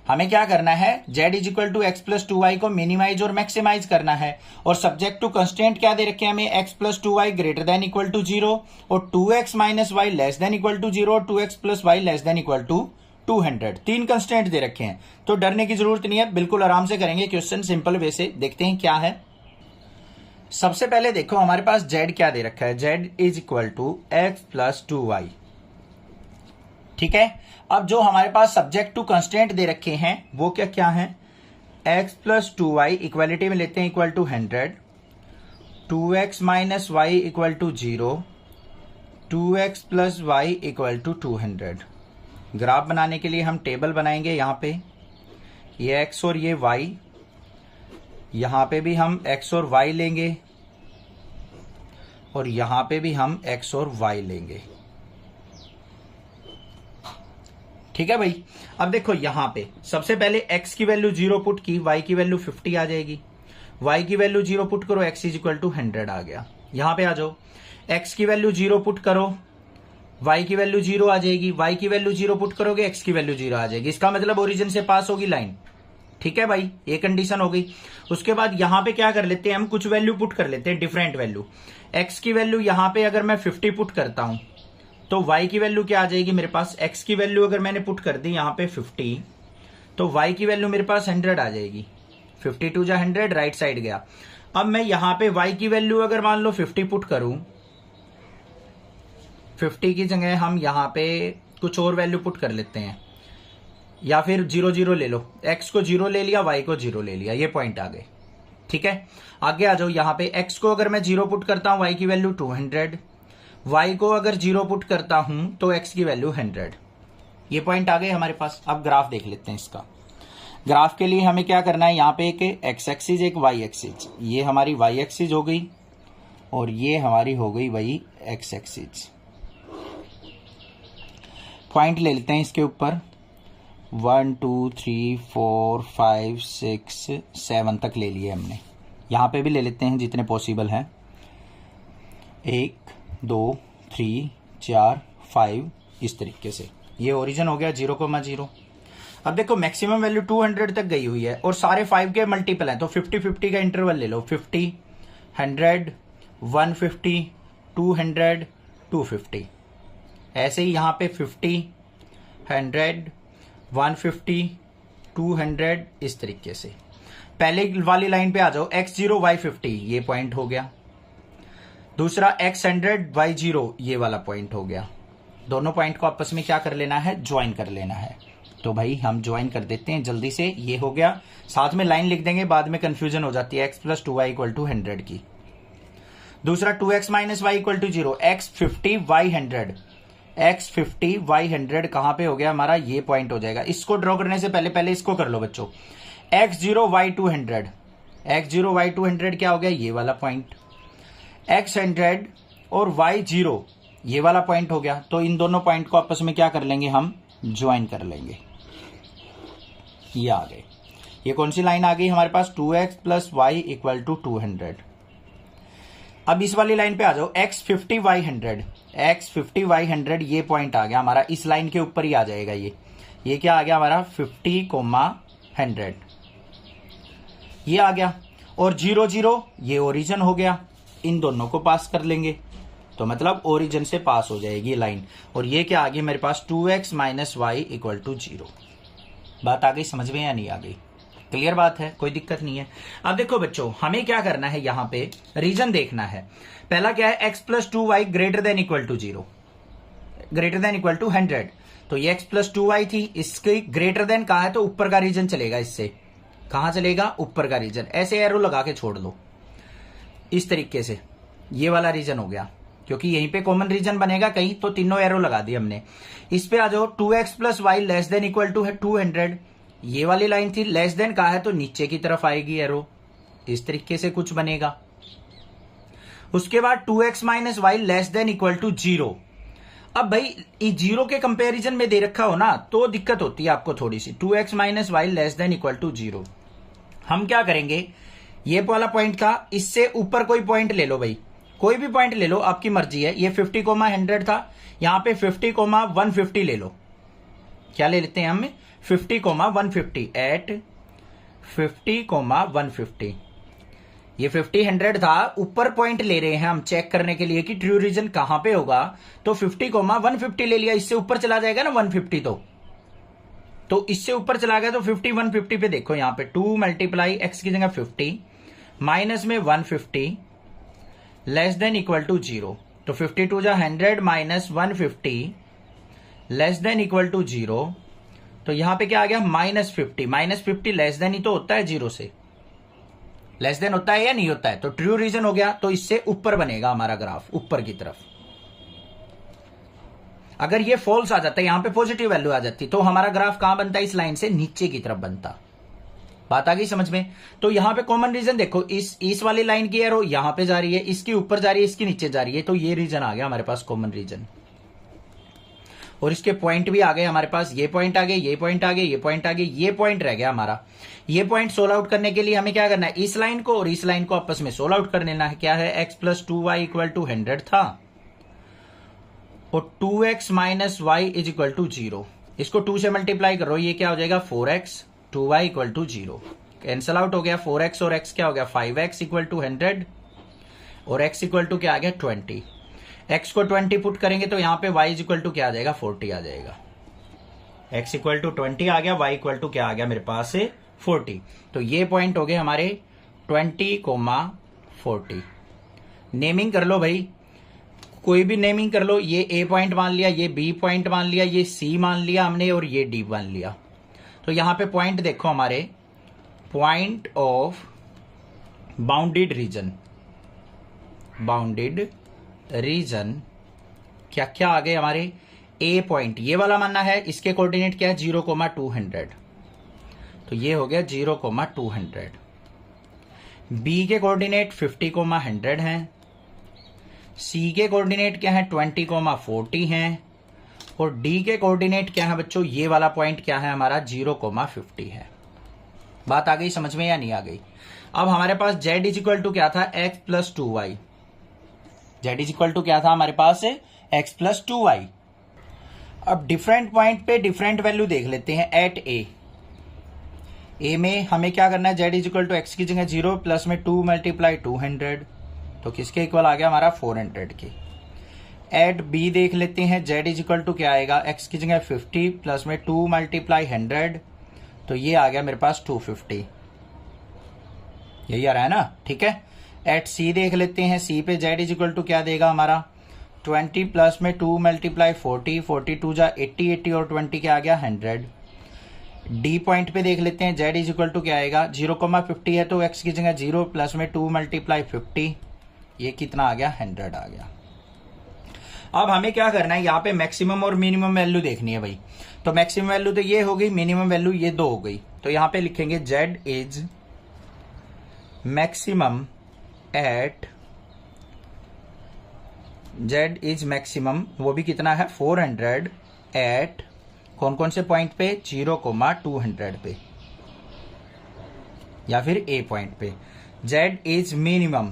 हमें क्या करना है, z is equal to x plus 2y को मिनिमाइज और मैक्सिमाइज करना है। और सब्जेक्ट टू कंस्टेंट क्या दे रखे हैं हमें, x plus 2y greater than equal to 0 और 2x minus y less than equal to 0 और 2x plus y less than equal to 200। तीन कंस्टेंट दे रखे हैं तो डरने की जरूरत नहीं है, बिल्कुल आराम से करेंगे क्वेश्चन सिंपल वे से। देखते हैं क्या है। सबसे पहले देखो हमारे पास z क्या दे रखा है, z is equal to x plus 2y। ठीक है, अब जो हमारे पास सब्जेक्ट टू कंस्टेंट दे रखे हैं वो क्या क्या है, x प्लस 2y इक्वालिटी में लेते हैं equal to 100, 2x minus y equal to 0, 2x plus y equal to 200। Graph बनाने के लिए हम टेबल बनाएंगे, यहाँ पे ये x और ये y, यहां पे भी हम x और y लेंगे और यहां पे भी हम x और y लेंगे। ठीक है भाई। अब देखो यहां पे सबसे पहले x की वैल्यू 0 पुट की, y की वैल्यू 50 आ जाएगी, y की वैल्यू 0 पुट करो, x इज इक्वल टू 100 आ गया। यहां पे आ जाओ, x की वैल्यू 0 पुट करो, y की वैल्यू 0 आ जाएगी, y की वैल्यू 0 पुट करोगे x की वैल्यू 0 आ जाएगी। इसका मतलब ओरिजिन से पास होगी लाइन। ठीक है भाई, ये कंडीशन हो गई। उसके बाद यहां पे क्या कर लेते हैं हम, कुछ वैल्यू पुट कर लेते हैं, डिफरेंट वैल्यू। x की वैल्यू यहां पे अगर मैं 50 पुट करता हूं तो y की वैल्यू क्या आ जाएगी मेरे पास, x की वैल्यू अगर मैंने पुट कर दी यहां पे 50 तो y की वैल्यू मेरे पास 100 आ जाएगी। 52 जा 100 राइट साइड गया। अब मैं यहां पे y की वैल्यू अगर मान लो 50 पुट करूं, 50 की जगह हम यहां पे कुछ और वैल्यू पुट कर लेते हैं, या फिर 0 0 ले लो, x को 0 ले लिया, y को 0 ले लिया, ये पॉइंट आ गए। ठीक है, आगे आ जाओ। यहां पे x को अगर मैं 0 पुट करता हूं y की वैल्यू 200, y को अगर 0 पुट करता हूं तो x की वैल्यू 100। ये पॉइंट आ गए हमारे पास। अब ग्राफ देख लेते हैं इसका। ग्राफ के लिए हमें क्या करना है, यहां पे एक x एक्सिस एक y एक्सिस, ये हमारी y एक्सिस हो गई और ये हमारी हो गई वही x एक्सिस। पॉइंट ले लेते हैं इसके ऊपर, 1 2 3 4 5 6 7 तक ले लिए हमने। यहां पे भी ले लेते हैं जितने पॉसिबल हैं, 1 2 3 4 5 इस तरीके से। ये ओरिजिन हो गया 0,0। अब देखो मैक्सिमम वैल्यू 200 तक गई हुई है और सारे 5 के मल्टीपल हैं, तो 50-50 का इंटरवल ले लो। 50, 100, 150, 200, 250। ऐसे ही यहाँ पे 50, 100, 150, 200 इस तरीके से। पहले वाली लाइन पे आ जाओ, x0 y50 ये पॉइंट हो गया। दूसरा x100 y0 ये वाला पॉइंट हो गया। दोनों पॉइंट को आपस में क्या कर लेना है, ज्वाइन कर लेना है। तो भाई हम ज्वाइन कर देते हैं जल्दी से। ये हो गया, साथ में लाइन लिख देंगे, बाद में कंफ्यूजन हो जाती है। x + 2y = 100 की। दूसरा 2x - y = 0, x50 y100, x50 y100 कहां पे हो गया हमारा, ये पॉइंट हो जाएगा। इसको ड्रॉ करने से पहले इसको कर लो बच्चों। x0 y200, x0 y200 क्या हो गया, ये वाला पॉइंट। x100 और y0 ये वाला पॉइंट हो गया। तो इन दोनों पॉइंट को आपस में क्या कर लेंगे, हम ज्वाइन कर लेंगे। ये आ गए। ये कौन सी लाइन आ गई हमारे पास, 2x + y = 200। अब इस वाली लाइन पे आ जाओ, x50 y100, x50 y100 ये पॉइंट आ गया हमारा, इस लाइन के ऊपर ही आ जाएगा। ये क्या आ गया हमारा, 50,100 ये आ गया। और 0 0 ये ओरिजिन हो गया, इन दोनों को पास कर लेंगे तो मतलब ओरिजिन से पास हो जाएगी लाइन। और ये क्या आ गई मेरे पास, 2x - y = 0। बात आ गई समझ में या नहीं आ गई, क्लियर बात है, कोई दिक्कत नहीं है। अब देखो बच्चों, हमें क्या करना है, यहां पे रीजन देखना है। पहला क्या है, x + 2y > 0, > 100। तो ये x + 2y थी, इसके ग्रेटर देन कहा है तो ऊपर का रीजन चलेगा। इससे कहां चलेगा, ऊपर का रीजन। ऐसे एरो लगा के छोड़ दो इस तरीके से, ये वाला रीजन हो गया, क्योंकि यहीं पे कॉमन रीजन बनेगा कहीं, तो तीनों एरो लगा दिए हमने। इस पे आ जाओ, 2x + y <= 200, ये वाली लाइन थी, लेस देन कहा है तो नीचे की तरफ आएगी एरो, इस तरीके से कुछ बनेगा। उसके बाद 2x - y <= 0। अब भाई 0 के कंपैरिजन में दे रखा हो ना तो दिक्कत होती है आपको थोड़ी सी। 2x - y <= 0। हम क्या करेंगे, ये वाला पॉइंट था, इससे ऊपर कोई पॉइंट ले लो भाई, कोई भी पॉइंट ले लो, आपकी मर्जी है। ये 50,100 था, यहां पे 50,150 ले लो। क्या ले लेते हैं हम, 50,150 एट 50,150। ये 50 था, ऊपर पॉइंट ले रहे हैं हम चेक करने के लिए कि ट्रू रीजन कहां पे होगा। तो 50,150 ले लिया, इससे ऊपर चला जाएगा ना 150, तो इससे ऊपर चला गया। तो 50 150 पे देखो, यहां पे 2 × x की जगह 50 माइनस में 150 <= 0। तो 52 × 100 - 150 <= 0। तो यहां पे क्या आ गया, -50, -50 लेस देन ही तो होता है 0 से, लेस देन होता है या नहीं होता है, तो ट्रू रीजन हो गया। तो इससे ऊपर बनेगा हमारा ग्राफ, ऊपर की तरफ। अगर ये फॉल्स आ जाता है, यहां पे पॉजिटिव वैल्यू आ जाती, तो हमारा ग्राफ कहां बनता है, इस लाइन से नीचे की तरफ बनता। बात आ गई समझ में। तो यहां पे कॉमन रीजन देखो, इस वाली लाइन की एरो यहां पे जा रही है, इसकी ऊपर जा रही है, इसकी नीचे जा रही है, तो ये रीजन आ गया हमारे पास कॉमन रीजन। और इसके पॉइंट भी आ गए हमारे पास, ये पॉइंट आ गए, ये पॉइंट आ गए, ये पॉइंट आ गए, ये पॉइंट रह गया हमारा। ये पॉइंट सोल्व आउट करने के लिए हमें क्या करना है, इस लाइन को और इस लाइन को आपस में सोल्व आउट कर लेना है। क्या है, x + 2y = 100 था और 2x - y = 0। इसको 2 से मल्टीप्लाई करो, ये क्या हो जाएगा, 4x, 2y = 0। कैंसल आउट हो गया, 4x और x क्या हो गया, 5x = 100 और x = क्या आ गया, 20। x को 20 पुट करेंगे तो यहां पे y = क्या आ जाएगा, 40 आ जाएगा। x = 20 आ गया, y = क्या आ गया मेरे पास से 40। तो ये पॉइंट हो गए हमारे 20,40। नेमिंग कर लो भाई, कोई भी नेमिंग कर लो। ये A पॉइंट मान लिया, ये B पॉइंट मान लिया, ये C मान लिया हमने और ये D मान लिया। तो यहां पे पॉइंट देखो हमारे, point of bounded reason, bounded reason क्या क्या आ गए हमारे, A पॉइंट ये वाला मानना है, इसके कोऑर्डिनेट क्या है, 0,200। तो ये हो गया 0,200। B के कोऑर्डिनेट 50,100 हैं, C के कोऑर्डिनेट क्या है, 20,40 हैं और D के कोऑर्डिनेट क्या है बच्चों, ये वाला पॉइंट क्या है हमारा, 0,50 है। बात आ गई समझ में या नहीं आ गई। अब हमारे पास Z = क्या था, x + 2y। Z = क्या था हमारे पास, x + 2y। अब डिफरेंट पॉइंट पे डिफरेंट वैल्यू देख लेते हैं। एट ए में हमें क्या करना है, z is equal to x की जगह 0 प्लस में 2 मल्टीप्लाई 200, तो किसके इक्वल आ गया हमारा 400 के। एट बी देख लेते हैं, जेड इज इक्वल टू क्या आएगा, एक्स की जगह 50 प्लस में 2 मल्टीप्लाई 100, तो ये आ गया मेरे पास 250, यही आ रहा है ना, ठीक है। एट सी देख लेते हैं, सी पे जेड इज इक्वल टू क्या देगा हमारा 20 प्लस में 2 मल्टीप्लाई 40, 42 जा 80, 80 और 20 क्या आ गया 100। डी पॉइंट पे देख लेते हैं, जेड इज इक्वल टू क्या आएगा 0,50 है तो एक्स की जगह 0 प्लस में 2 मल्टीप्लाई 50, ये कितना आ गया 100 आ गया। अब हमें क्या करना है, यहाँ पे मैक्सिमम और मिनिमम वैल्यू देखनी है भाई। तो मैक्सिमम वैल्यू तो ये हो गई, मिनिमम वैल्यू ये 2 हो गई, तो यहाँ पे लिखेंगे z is maximum at, z is maximum वो भी कितना है 400 एट कौन कौन से पॉइंट पे 0,200 पे या फिर ए पॉइंट पे। जेड इज मिनिमम,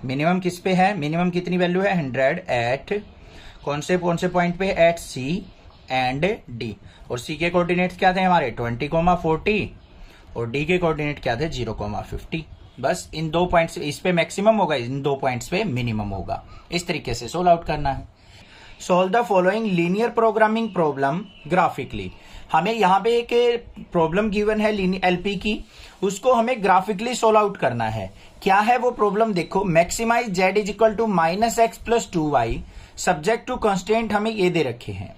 मिनिमम किस पे है, मिनिमम कितनी वैल्यू है 100 एट कौन से पॉइंट पे, एट सी एंड डी। और सी के कोऑर्डिनेट्स क्या थे हमारे 20,40 और डी के कोऑर्डिनेट क्या थे 0,50। बस इन 2 पॉइंट्स, इस पे मैक्सिमम होगा, इन 2 पॉइंट्स पे मिनिमम होगा। इस तरीके से सोल्व आउट करना है। Solve the following linear programming problem graphically. हमें यहाँ पे एक प्रॉब्लम गिवन है एलपी की, उसको हमें ग्राफिकली सोल्व आउट करना है। क्या है वो प्रॉब्लम, देखो maximize z is equal to -x + 2y subject to constant हमें ये दे रखे हैं।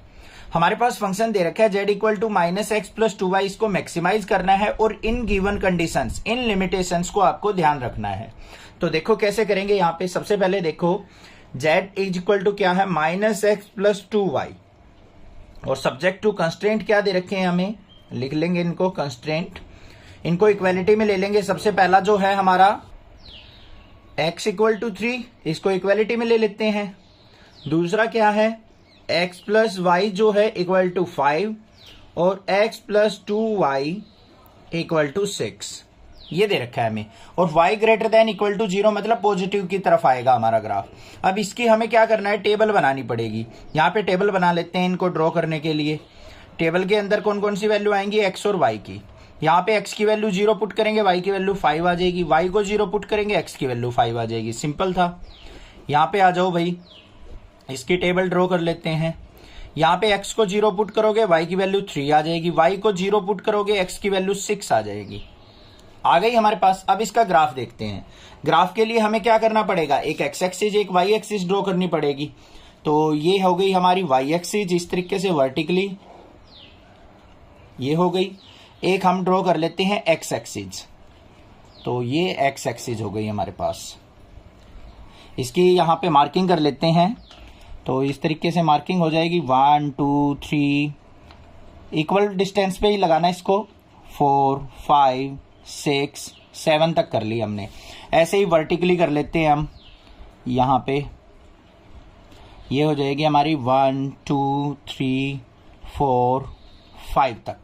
हमारे पास फंक्शन दे रखा है Z equal to -x + 2y, इसको मैक्सिमाइज करना है और in given conditions, in limitations को आपको ध्यान रखना है। तो देखो कैसे करेंगे, यहाँ पे सबसे पहले देखो जेड इज इक्वल टू क्या है -x + 2y और सब्जेक्ट टू कंस्ट्रेंट क्या दे रखे हैं हमें, लिख लेंगे इनको कंस्ट्रेंट, इनको इक्वालिटी में ले लेंगे। सबसे पहला जो है हमारा x इक्वल टू 3, इसको इक्वालिटी में ले लेते हैं। दूसरा क्या है x + y जो है इक्वल टू 5 और x + 2y इक्वल टू 6, ये दे रखा है हमें। और y greater than equal to 0 मतलब पॉजिटिव की तरफ आएगा हमारा ग्राफ। अब इसकी हमें क्या करना है, टेबल बनानी पड़ेगी। यहाँ पे टेबल बना लेते हैं इनको ड्रॉ करने के लिए। टेबल के अंदर कौन कौन सी वैल्यू आएंगी, x और y की। यहाँ पे x की वैल्यू 0 पुट करेंगे, y की वैल्यू 5 आ जाएगी, y को 0 पुट करेंगे, x की वैल्यू 5 आ जाएगी। सिंपल था। यहाँ पे आ जाओ भाई, इसकी टेबल ड्रॉ कर लेते हैं। यहाँ पे x को 0 पुट करोगे, y की वैल्यू 3 आ जाएगी, y को 0 पुट करोगे, x की वैल्यू 6 आ जाएगी। आ गई हमारे पास। अब इसका ग्राफ देखते हैं। ग्राफ के लिए हमें क्या करना पड़ेगा, एक x एक्सिस एक y एक्सिस ड्रॉ करनी पड़ेगी। तो ये हो गई हमारी y एक्सिस इस तरीके से वर्टिकली, ये हो गई। एक हम ड्रॉ कर लेते हैं x एक्सिस, तो ये x एक्सिस हो गई हमारे पास। इसकी यहाँ पे मार्किंग कर लेते हैं, तो इस तरीके से मार्किंग हो जाएगी 1 2 3, इक्वल डिस्टेंस पे ही लगाना इसको, 4 5 6 7 तक कर ली हमने। ऐसे ही वर्टिकली कर लेते हैं हम, यहाँ पे ये हो जाएगी हमारी 1 2 3 4 5 तक,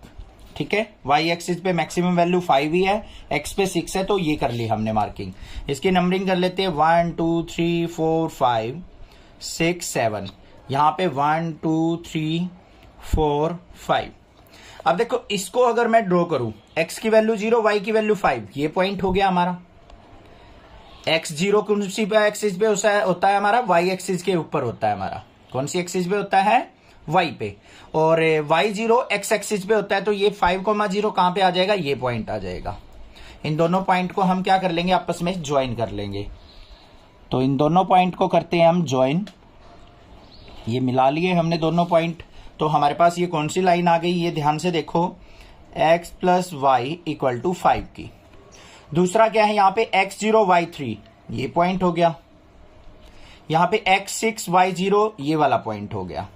ठीक है। y एक्सिस पे मैक्सिमम वैल्यू 5 ही है, x पे 6 है, तो ये कर ली हमने मार्किंग। इसकी नंबरिंग कर लेते हैं 1 2 3 4 5 6 7, यहाँ पे 1 2 3 4 5। अब देखो इसको अगर मैं ड्रॉ करूं, x की वैल्यू 0 y की वैल्यू 5, ये पॉइंट हो गया हमारा। x 0 कौन सी पे एक्सिस पे होता है हमारा, y एक्सिस के ऊपर होता है हमारा। कौन सी एक्सिस पे होता है, y पे। और y 0 x एक्सिस पे होता है, तो ये 5,0 कहां पे आ जाएगा, ये पॉइंट आ जाएगा। इन दोनों पॉइंट को हम क्या कर लेंगे, आपस में ज्वाइन कर लेंगे। तो इन दोनों पॉइंट को करते हैं हम ज्वाइन, ये मिला लिए हमने दोनों पॉइंट। तो हमारे पास ये कौन सी लाइन आ गई, ये ध्यान से देखो, x + y इक्वल टू 5 की। दूसरा क्या है, यहाँ पे x0 y3, ये पॉइंट हो गया। यहाँ पे x6 y0, ये वाला पॉइंट हो गया।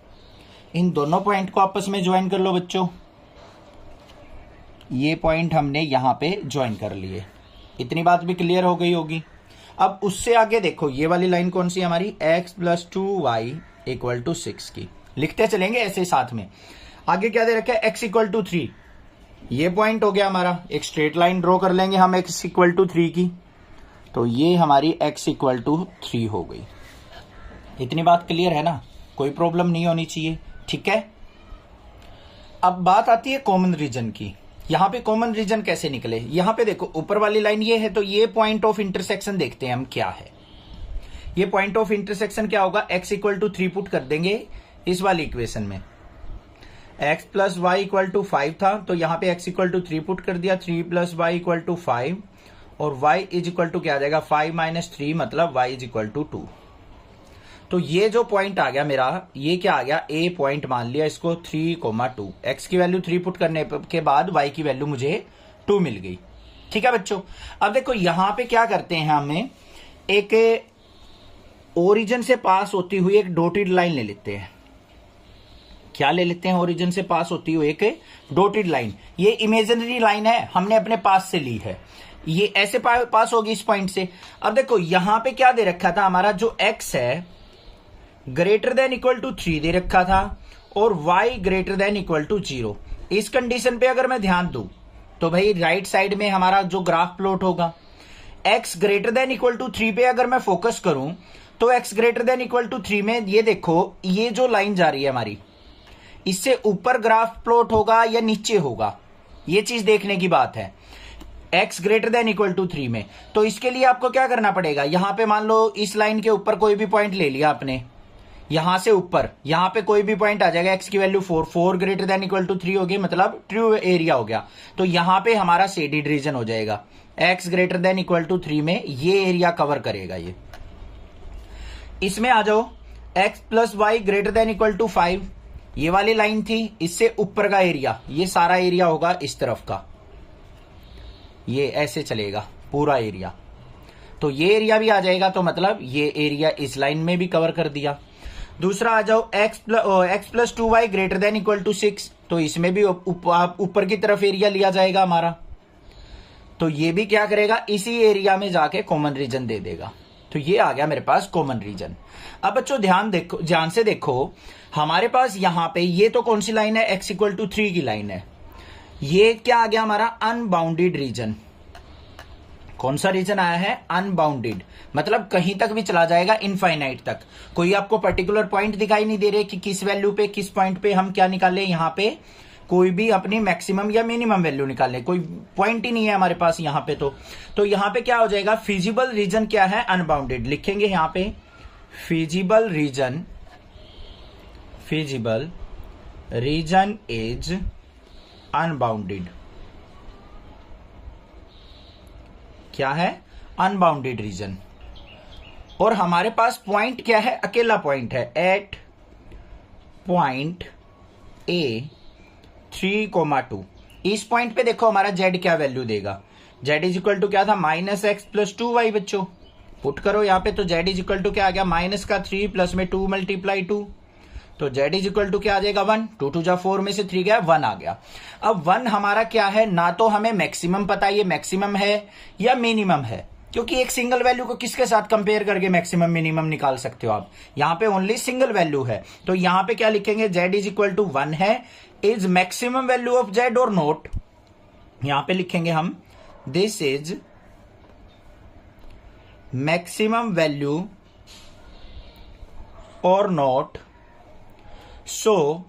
इन दोनों पॉइंट को आपस में ज्वाइन कर लो बच्चों, ये पॉइंट हमने यहाँ पे ज्वाइन कर लिए। इतनी बात भी क्लियर हो गई होगी। अब उससे आगे देखो, ये वाली लाइन कौन सी हमारी, x + 2y इक्वल टू 6 की। लिखते चलेंगे ऐसे साथ में। आगे क्या दे रखा है, x इक्वल टू 3, ये पॉइंट हो गया हमारा। एक स्ट्रेट लाइन ड्रॉ कर लेंगे हम x इक्वल टू 3 की, तो ये हमारी x इक्वल टू 3 हो गई। इतनी बात क्लियर है ना, कोई प्रॉब्लम नहीं होनी चाहिए। ठीक है। अब बात आती है कॉमन रीजन की। यहां पे कॉमन रीजन कैसे निकले, यहां पे देखो ऊपर वाली लाइन ये है, तो ये पॉइंट ऑफ इंटरसेक्शन देखते हैं हम क्या है। ये पॉइंट ऑफ इंटरसेक्शन क्या होगा, x इक्वल टू 3 पुट कर देंगे इस वाली इक्वेशन में। x plus y equal to 5 था, तो यहां पे x इक्वल टू 3 पुट कर दिया, 3 प्लस वाई इक्वल टू 5, और y इज इक्वल टू क्या आ जाएगा 5 माइनस 3, मतलब y इज इक्वल टू 2। तो ये जो पॉइंट आ गया मेरा, ये क्या आ गया, a पॉइंट मान लिया इसको 3,2। x की वैल्यू 3 पुट करने के बाद y की वैल्यू मुझे 2 मिल गई। ठीक है बच्चों। अब देखो यहां पे क्या करते हैं, हमें एक ओरिजिन से पास होती हुई एक डॉटेड लाइन ले लेते हैं। क्या ले लेते हैं, ओरिजिन से पास होती हुई एक डॉटेड लाइन। ये इमेजिनरी लाइन है, हमने अपने पास से ली है, ये ऐसे पास होगी इस पॉइंट से। अब देखो यहां पे क्या दे रखा था, हमारा जो x है ग्रेटर देन इक्वल टू 3 दे रखा था, और y greater than equal to 0। इस कंडीशन पे अगर मैं ध्यान दूं तो भाई राइट साइड में हमारा जो ग्राफ प्लॉट होगा, x greater than equal to 3 पे अगर मैं फोकस करूं तो x greater than equal to 3 में ये देखो, ये जो लाइन जा रही है हमारी, इससे ऊपर ग्राफ प्लॉट होगा या नीचे होगा, ये चीज देखने की बात है। x greater than equal to 3 में, तो इसके लिए आपको क्या करना पड़ेगा, यहां पे मान लो इस लाइन के ऊपर कोई भी पॉइंट ले लिया आपने, यहां से ऊपर यहां पे कोई भी पॉइंट आ जाएगा, x की value 4 greater than equal to 3 होगी, मतलब ट्रू एरिया हो गया। तो यहां पे हमारा शेडेड रीजन हो जाएगा, x greater than equal to 3 में ये एरिया कवर करेगा। ये इसमें आ जाओ, x plus y greater than equal to 5, ये वाली लाइन थी, इससे ऊपर का एरिया, ये सारा एरिया होगा इस तरफ का, ये ऐसे चलेगा पूरा एरिया, तो ये एरिया भी आ जाएगा, तो मतलब ये एरिया इस लाइन में भी कवर कर दिया। दूसरा आ जाओ, x plus 2y greater than equal to 6, तो इसमें भी ऊपर की तरफ एरिया लिया जाएगा हमारा, तो ये भी क्या करेगा, इसी एरिया में जाके कॉमन रीजन दे देगा। तो ये आ गया मेरे पास कॉमन रीजन। अब बच्चों ध्यान से देखो, हमारे पास यहां पे ये तो कौन सी लाइन है, x इक्वल टू 3 की लाइन है, ये क्या आ गया हमारा अनबाउंडेड रीजन। कौन सा रीजन आया है, अनबाउंडेड, मतलब कहीं तक भी चला जाएगा, इनफाइनाइट तक। कोई आपको पर्टिकुलर पॉइंट दिखाई नहीं दे रहे कि किस वैल्यू पे, किस पॉइंट पे हम क्या निकाले, यहां पे कोई भी अपनी मैक्सिमम या मिनिमम वैल्यू निकालने, कोई पॉइंट ही नहीं है हमारे पास यहां पे। तो यहां पे क्या हो जाएगा, फिजिबल रीजन क्या है, अनबाउंडेड लिखेंगे यहां पे, फिजिबल रीजन इज अनबाउंडेड। क्या है, अनबाउंडेड रीजन। और हमारे पास पॉइंट क्या है, अकेला पॉइंट है, एट पॉइंट ए 3,2। इस पॉइंट पे देखो हमारा z क्या वैल्यू देगा, z इज इक्वल टू क्या था, माइनस एक्स प्लस 2y। बच्चों पुट करो यहाँ पे, तो z इज इक्वल टू क्या आ गया, माइनस का 3 प्लस में 2 मल्टीप्लाई 2, तो z इज इक्वल टू क्या आ जाएगा 1, 2 2 जा 4 में से 3 गया 1 आ गया। अब 1 हमारा क्या है, ना तो हमें मैक्सिमम पता है ये मैक्सिमम है या मिनिमम है, क्योंकि एक सिंगल वैल्यू को किसके साथ कंपेयर करके मैक्सिमम मिनिमम निकाल सकते हो आप, यहां पे ओनली सिंगल वैल्यू है। तो यहां पे क्या लिखेंगे, z इज इक्वल टू 1 है, is maximum value of z or not, यहां पे लिखेंगे हम this is maximum value or not. So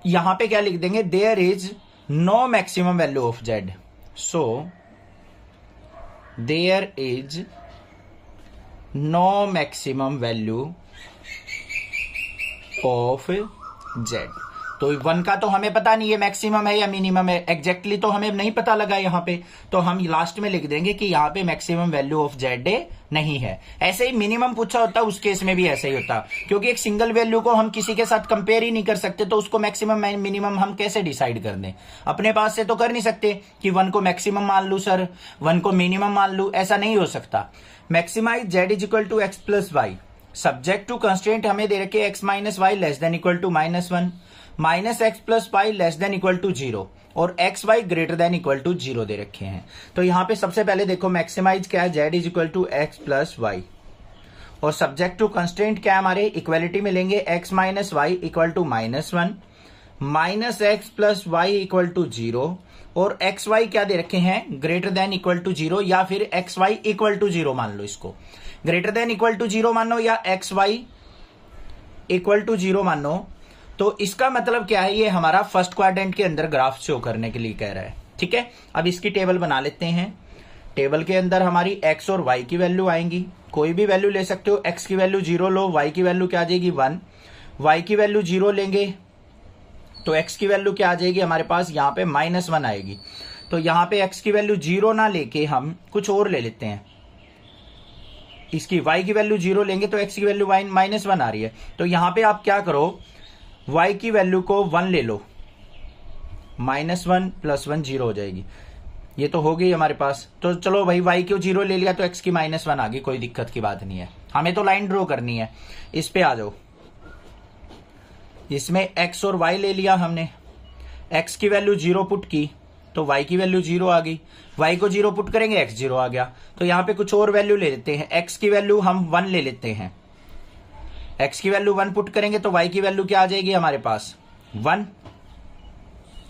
यहां पे क्या लिख देंगे, there is no maximum value of z, so there is no maximum value of z। तो 1 का तो हमें पता नहीं है मैक्सिमम है या मिनिमम है, एग्जैक्टली तो हमें नहीं पता लगा यहां पे, तो हम लास्ट में लिख देंगे कि यहां पे मैक्सिमम वैल्यू ऑफ z नहीं है। ऐसे ही मिनिमम पूछा होता, उस केस में भी ऐसे ही होता, क्योंकि एक सिंगल वैल्यू को हम किसी के साथ कंपेयर ही नहीं कर सकते, तो उसको मैक्सिमम मिनिमम हम कैसे डिसाइड कर दें, अपने पास से तो कर नहीं सकते कि 1 को मैक्सिमम मान लू सर, 1 को मिनिमम मान लू, ऐसा नहीं हो सकता। Maximize z is equal to x plus y, subject to constraint हमें दे रखे x minus y less than equal to -1, minus x plus y less than equal to 0 और x y greater than equal to 0 दे रखे हैं। तो यहां पे सबसे पहले देखो मैक्सिमाइज क्या है, z is equal to x plus y, और सब्जेक्ट टू कंस्ट्रेंट क्या है हमारे, इक्वलिटी में लेंगे x minus y equal to -1, minus x plus y equal to 0 और एक्स वाई क्या दे रखे हैं, ग्रेटर देन इक्वल टू 0 या फिर एक्स वाई इक्वल टू 0 मान लो, इसको ग्रेटर देन इक्वल टू 0 मानो या एक्स वाई इक्वल टू 0 मानो। तो इसका मतलब क्या है, ये हमारा फर्स्ट क्वाड्रेंट के अंदर ग्राफ शो करने के लिए कह रहा है। ठीक है, अब इसकी टेबल बना लेते हैं। टेबल के अंदर हमारी x और y की वैल्यू आएंगी, कोई भी वैल्यू ले सकते हो। x की वैल्यू 0 लो, y की वैल्यू क्या आ जाएगी 1, y की वैल्यू 0 लेंगे तो x की वैल्यू क्या आ जाएगी हमारे पास, यहाँ पे -1 आएगी। तो यहाँ पे x की वैल्यू 0 ना लेके हम कुछ और ले लेते हैं, इसकी y की वैल्यू 0 लेंगे तो x की वैल्यू -1 आ रही है। तो यहाँ पे आप क्या करो, y की वैल्यू को 1 ले लो, -1 + 1 0 हो जाएगी। ये तो हो गई हमारे पास। तो चलो भाई y को 0 ले लिया तो x की -1 आ गई, कोई दिक्कत की बात नहीं है। हमें तो लाइन ड्रॉ करनी है। इस पे आ जाओ, इसमें x और y ले लिया हमने, x की वैल्यू 0 पुट की तो y की वैल्यू 0 आ गई, y को 0 पुट करेंगे x 0 आ गया। तो यहाँ पे कुछ और वैल्यू ले लेते हैं, x की वैल्यू हम 1 ले लेते हैं, x की वैल्यू 1 पुट करेंगे तो y की वैल्यू क्या आ जाएगी हमारे पास 1,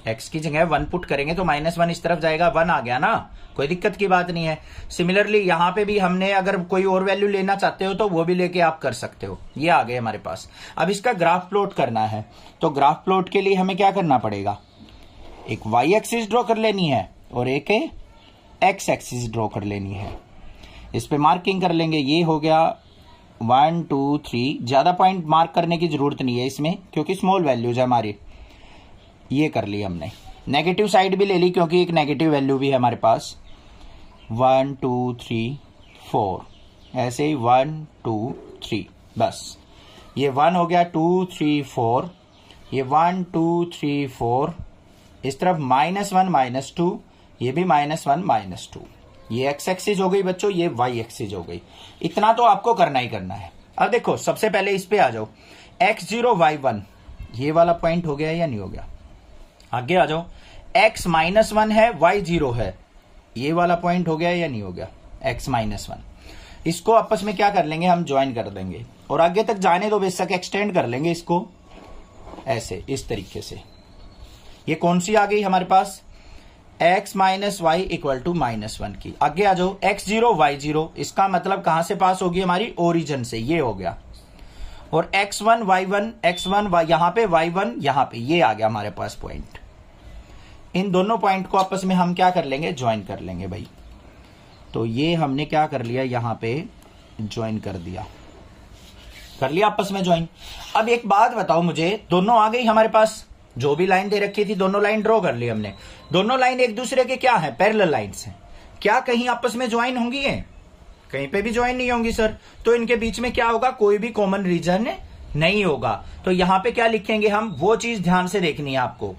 x की जगह 1 पुट करेंगे तो -1 इस तरफ जाएगा, 1 आ गया ना, कोई दिक्कत की बात नहीं है। सिमिलरली यहाँ पे भी हमने अगर कोई और वैल्यू लेना चाहते हो तो वो भी लेके आप कर सकते हो। ये आ गए हमारे पास। अब इसका ग्राफ प्लॉट करना है, तो ग्राफ प्लॉट के लिए हमें क्या करना पड़ेगा, एक y एक्सिस ड्रॉ कर लेनी है और एक x एक्सिस ड्रॉ कर लेनी है। इस पे मार्किंग कर लेंगे, ये हो गया 1 2 3। ज्यादा पॉइंट मार्क करने की जरूरत नहीं है इसमें क्योंकि स्मॉल वैल्यूज है हमारी। ये कर ली हमने, नेगेटिव साइड भी ले ली क्योंकि एक नेगेटिव वैल्यू भी है हमारे पास। 1 2 3 4 ऐसे ही 1 2 3, बस ये 1 हो गया, 2 3 4, ये 1 2 3 4, इस तरफ -1 -2, ये भी -1 -2। ये x एक्सिस हो गई बच्चों, ये y एक्सिस हो गई। इतना तो आपको करना ही करना है। अब देखो सबसे पहले इस पे आ जाओ, x0 y1, ये वाला पॉइंट हो गया या नहीं हो गया। आगे आ जाओ, x -1 है y0 है, ये वाला पॉइंट हो गया या नहीं हो गया, x -1। इसको आपस में क्या कर लेंगे, हम ज्वाइन कर देंगे और आगे तक जाने दो, बेशक एक्सटेंड कर लेंगे इसको ऐसे, इस तरीके से। ये कौन सी आ गई हमारे पास, x - y = -1 की। आगे आ जाओ, x0 y0, इसका मतलब कहां से पास होगी हमारी, ओरिजिन से, ये हो गया। और x1 y1, x1 y, यहां पे y1 यहां पे, ये आ गया हमारे पास पॉइंट। इन दोनों पॉइंट को आपस में हम क्या कर लेंगे, ज्वाइन कर लेंगे भाई। तो ये हमने क्या कर लिया, यहां पे ज्वाइन कर दिया, कर लिया आपस में ज्वाइन। अब एक बात बताओ मुझे, दोनों आ गई हमारे पास, जो भी लाइन दे रखी थी दोनों लाइन ड्रॉ कर ली हमने। दोनों लाइन एक दूसरे के क्या है, पैरेलल लाइंस हैं। क्या कहीं आपस में ज्वाइन होंगी है, कहीं पे भी ज्वाइन नहीं होंगी सर। तो इनके बीच में क्या होगा, कोई भी कॉमन रीजन नहीं होगा। तो यहां पे क्या लिखेंगे हम, वो चीज ध्यान से देखनी है आपको।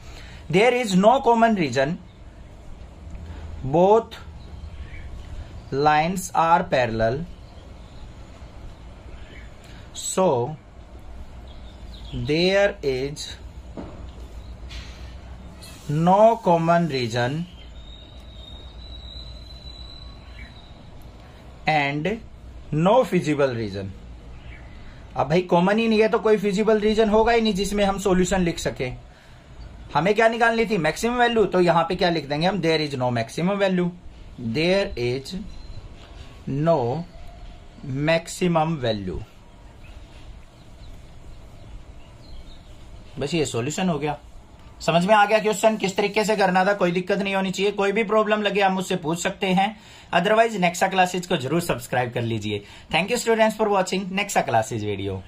There is no common region, both lines are parallel, so there is no common region and no feasible region। अब भाई कॉमन ही नहीं है तो कोई फिजिबल रीजन होगा ही नहीं जिसमें हम सॉल्यूशन लिख सके। हमें क्या निकालनी थी, मैक्सिमम वैल्यू। तो यहां पे क्या लिख देंगे हम, there is no maximum value, there is no maximum value. बस ये सॉल्यूशन हो गया। समझ में आ गया क्वेश्चन किस तरीके से करना था, कोई दिक्कत नहीं होनी चाहिए। कोई भी प्रॉब्लम लगे आप मुझसे पूछ सकते हैं, अदरवाइज नेक्सा क्लासेज को जरूर सब्सक्राइब कर लीजिए। Thank you students for watching Nexa classes video.